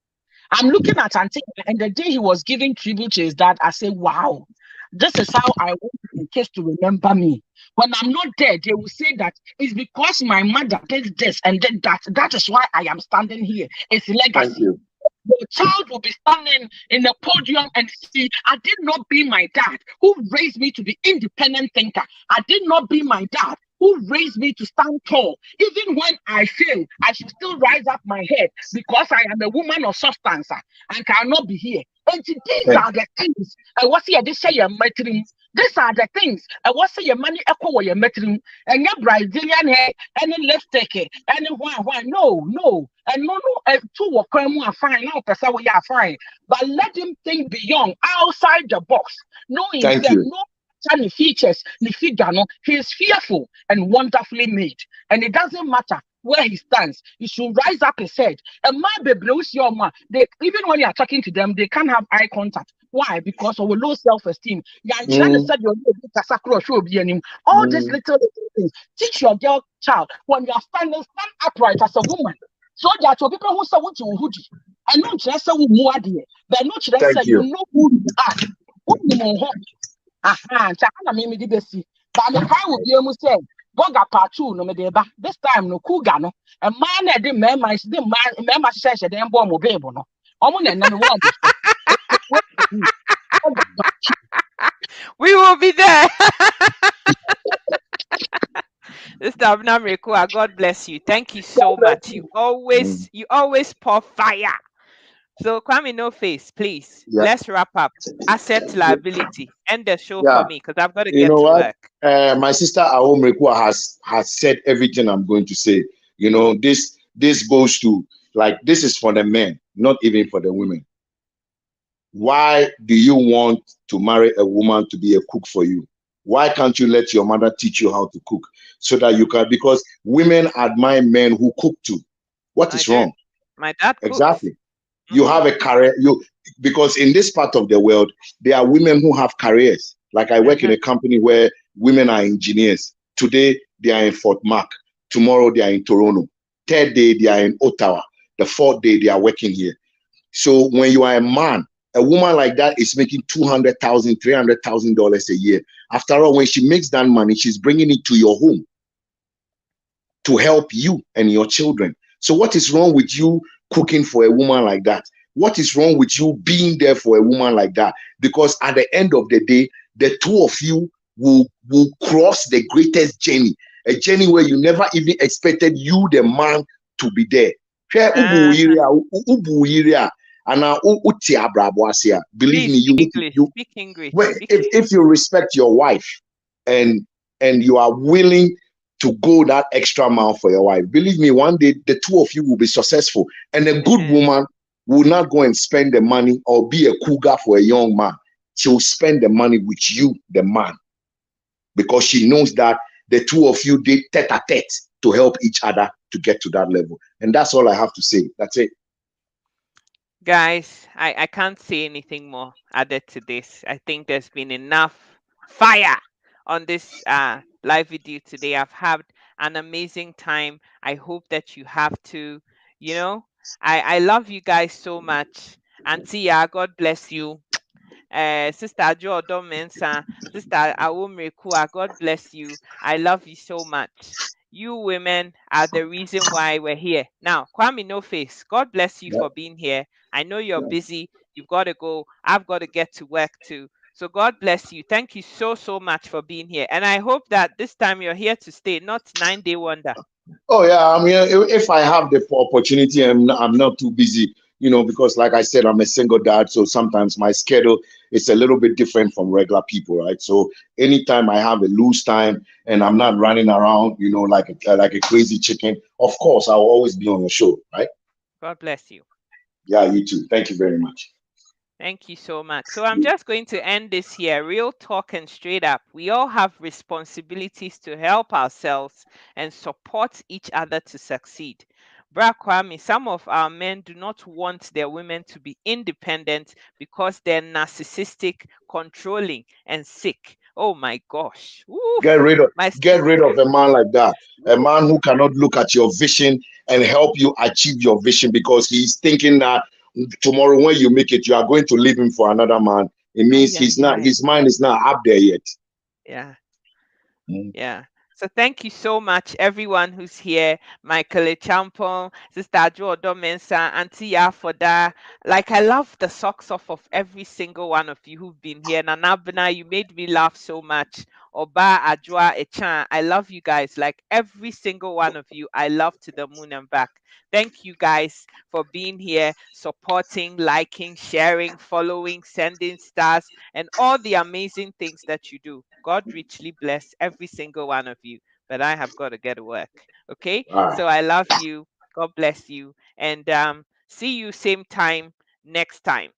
I'm looking at Auntie, and the day he was giving tribute to his dad, I said, "Wow, this is how I want the kids to remember me. When I'm not dead, they will say that it's because my mother did this and did that. That is why I am standing here. It's Thank legacy." you. The child will be standing in the podium and see, I did not be my dad who raised me to be independent thinker. I did not be my dad who raised me to stand tall. Even when I fail, I should still rise up my head because I am a woman of substance and cannot be here. And these Thank are the things. I was here, they say you're metering. These are the things. I was say your money echo where you're metering. And your Brazilian hair, any lipstick, any why. No, no. And no, two work are fine. Now, person we are fine. But let him think beyond, outside the box. Knowing thank them, you. no any features, the figure, no, he is fearful and wonderfully made. And it doesn't matter where he stands, he should rise up his head. And my baby, your man, they even when you are talking to them, they can't have eye contact. Why? Because of a low self-esteem. Yeah, and trying to Mm, set your all these mm, little things. Teach your girl child when you are standing, stand upright as a woman. So that your people who say what you would, and not just say we more but not just say thank you you. know who you are. Who you know. Aha, nti ana me di besi. Ba me kwa wo bia mu say Boga part 2 no me de ba. This time no Kuga no. E man na de mema is de man mema hye de mbo mo bebo no. Omo na na me wo de so. We will be there. Mr. Abnamrekua, God bless you. Thank you so much. Mm, You always pour fire. So Kwame No Face, please, yeah, let's wrap up. Asset liability. End the show for yeah. me because I've got to You get know to what? work. My sister Aom Rekua has said everything I'm going to say. You know, this goes to, like, this is for the men, not even for the women. Why do you want to marry a woman to be a cook for you? Why can't you let your mother teach you how to cook so that you can? Because women admire men who cook too. What I is do. wrong? My dad cooks. Exactly. You Mm-hmm. have a career. Because in this part of the world, there are women who have careers. Like, I work in Uh-huh. a company where women are engineers. Today they are in Fort Mac. Tomorrow they are in Toronto. Third day they are in Ottawa. The fourth day they are working here. So when you are a man, a woman like that is making $200,000, $300,000 a year. After all, when she makes that money, she's bringing it to your home to help you and your children. So what is wrong with you cooking for a woman like that? What is wrong with you being there for a woman like that? Because at the end of the day, the two of you will cross the greatest journey, a journey where you never even expected you, the man, to be there. Uh-huh. Believe me, Please speak English. you Speak English. well, Speak if English. you respect your wife and you are willing to go that extra mile for your wife, believe me, one day the two of you will be successful. And a good Uh-huh. woman will not go and spend the money or be a cougar for a young man. She will spend the money with you, the man, because she knows that the two of you did tete-a-tete to help each other to get to that level. And that's all I have to say. That's it. Guys, I can't say anything more added to this. I think there's been enough fire on this live video today. I've had an amazing time. I hope that you have to, you know. I love you guys so much. Auntie, yeah, God bless you. Sister Jo Mensa, Sister Awumrekua, God bless you. I love you so much. You women are the reason why we're here. Now, Kwame No Face, God bless you for being here. I know you're busy. You've got to go. I've got to get to work too. So God bless you. Thank you so, so much for being here. And I hope that this time you're here to stay, not 9-day wonder. Oh yeah, I mean, if I have the opportunity and I'm not too busy, because like I said, I'm a single dad, so sometimes my schedule is a little bit different from regular people, right? So anytime I have a loose time and I'm not running around, like a crazy chicken, of course I'll always be on the show, right? God bless you. Yeah, you too. Thank you very much. Thank you so much. So I'm just going to end this here. Real talk and straight up. We all have responsibilities to help ourselves and support each other to succeed. Bra Kwame, some of our men do not want their women to be independent because they're narcissistic, controlling, and sick. Oh my gosh. Get Oof. rid of My get rid of a man like that. A Oof. man who cannot look at your vision and help you achieve your vision because he's thinking that tomorrow when you make it, you are going to leave him for another man. It Ay, means ay, ay. his mind is not up there yet. Yeah. Mm. Yeah. So thank you so much, everyone who's here. Michael Champon, Sister Jo Mensa, Auntie Yafoda. Like, I love the socks off of every single one of you who've been here. Nanabna, you made me laugh so much. Oba Ajwa Echan, I love you guys. Like, every single one of you, I love to the moon and back. Thank you guys for being here, supporting, liking, sharing, following, sending stars, and all the amazing things that you do. God richly bless every single one of you. But I have got to get to work. Okay. All right. So I love you. God bless you. And see you same time next time.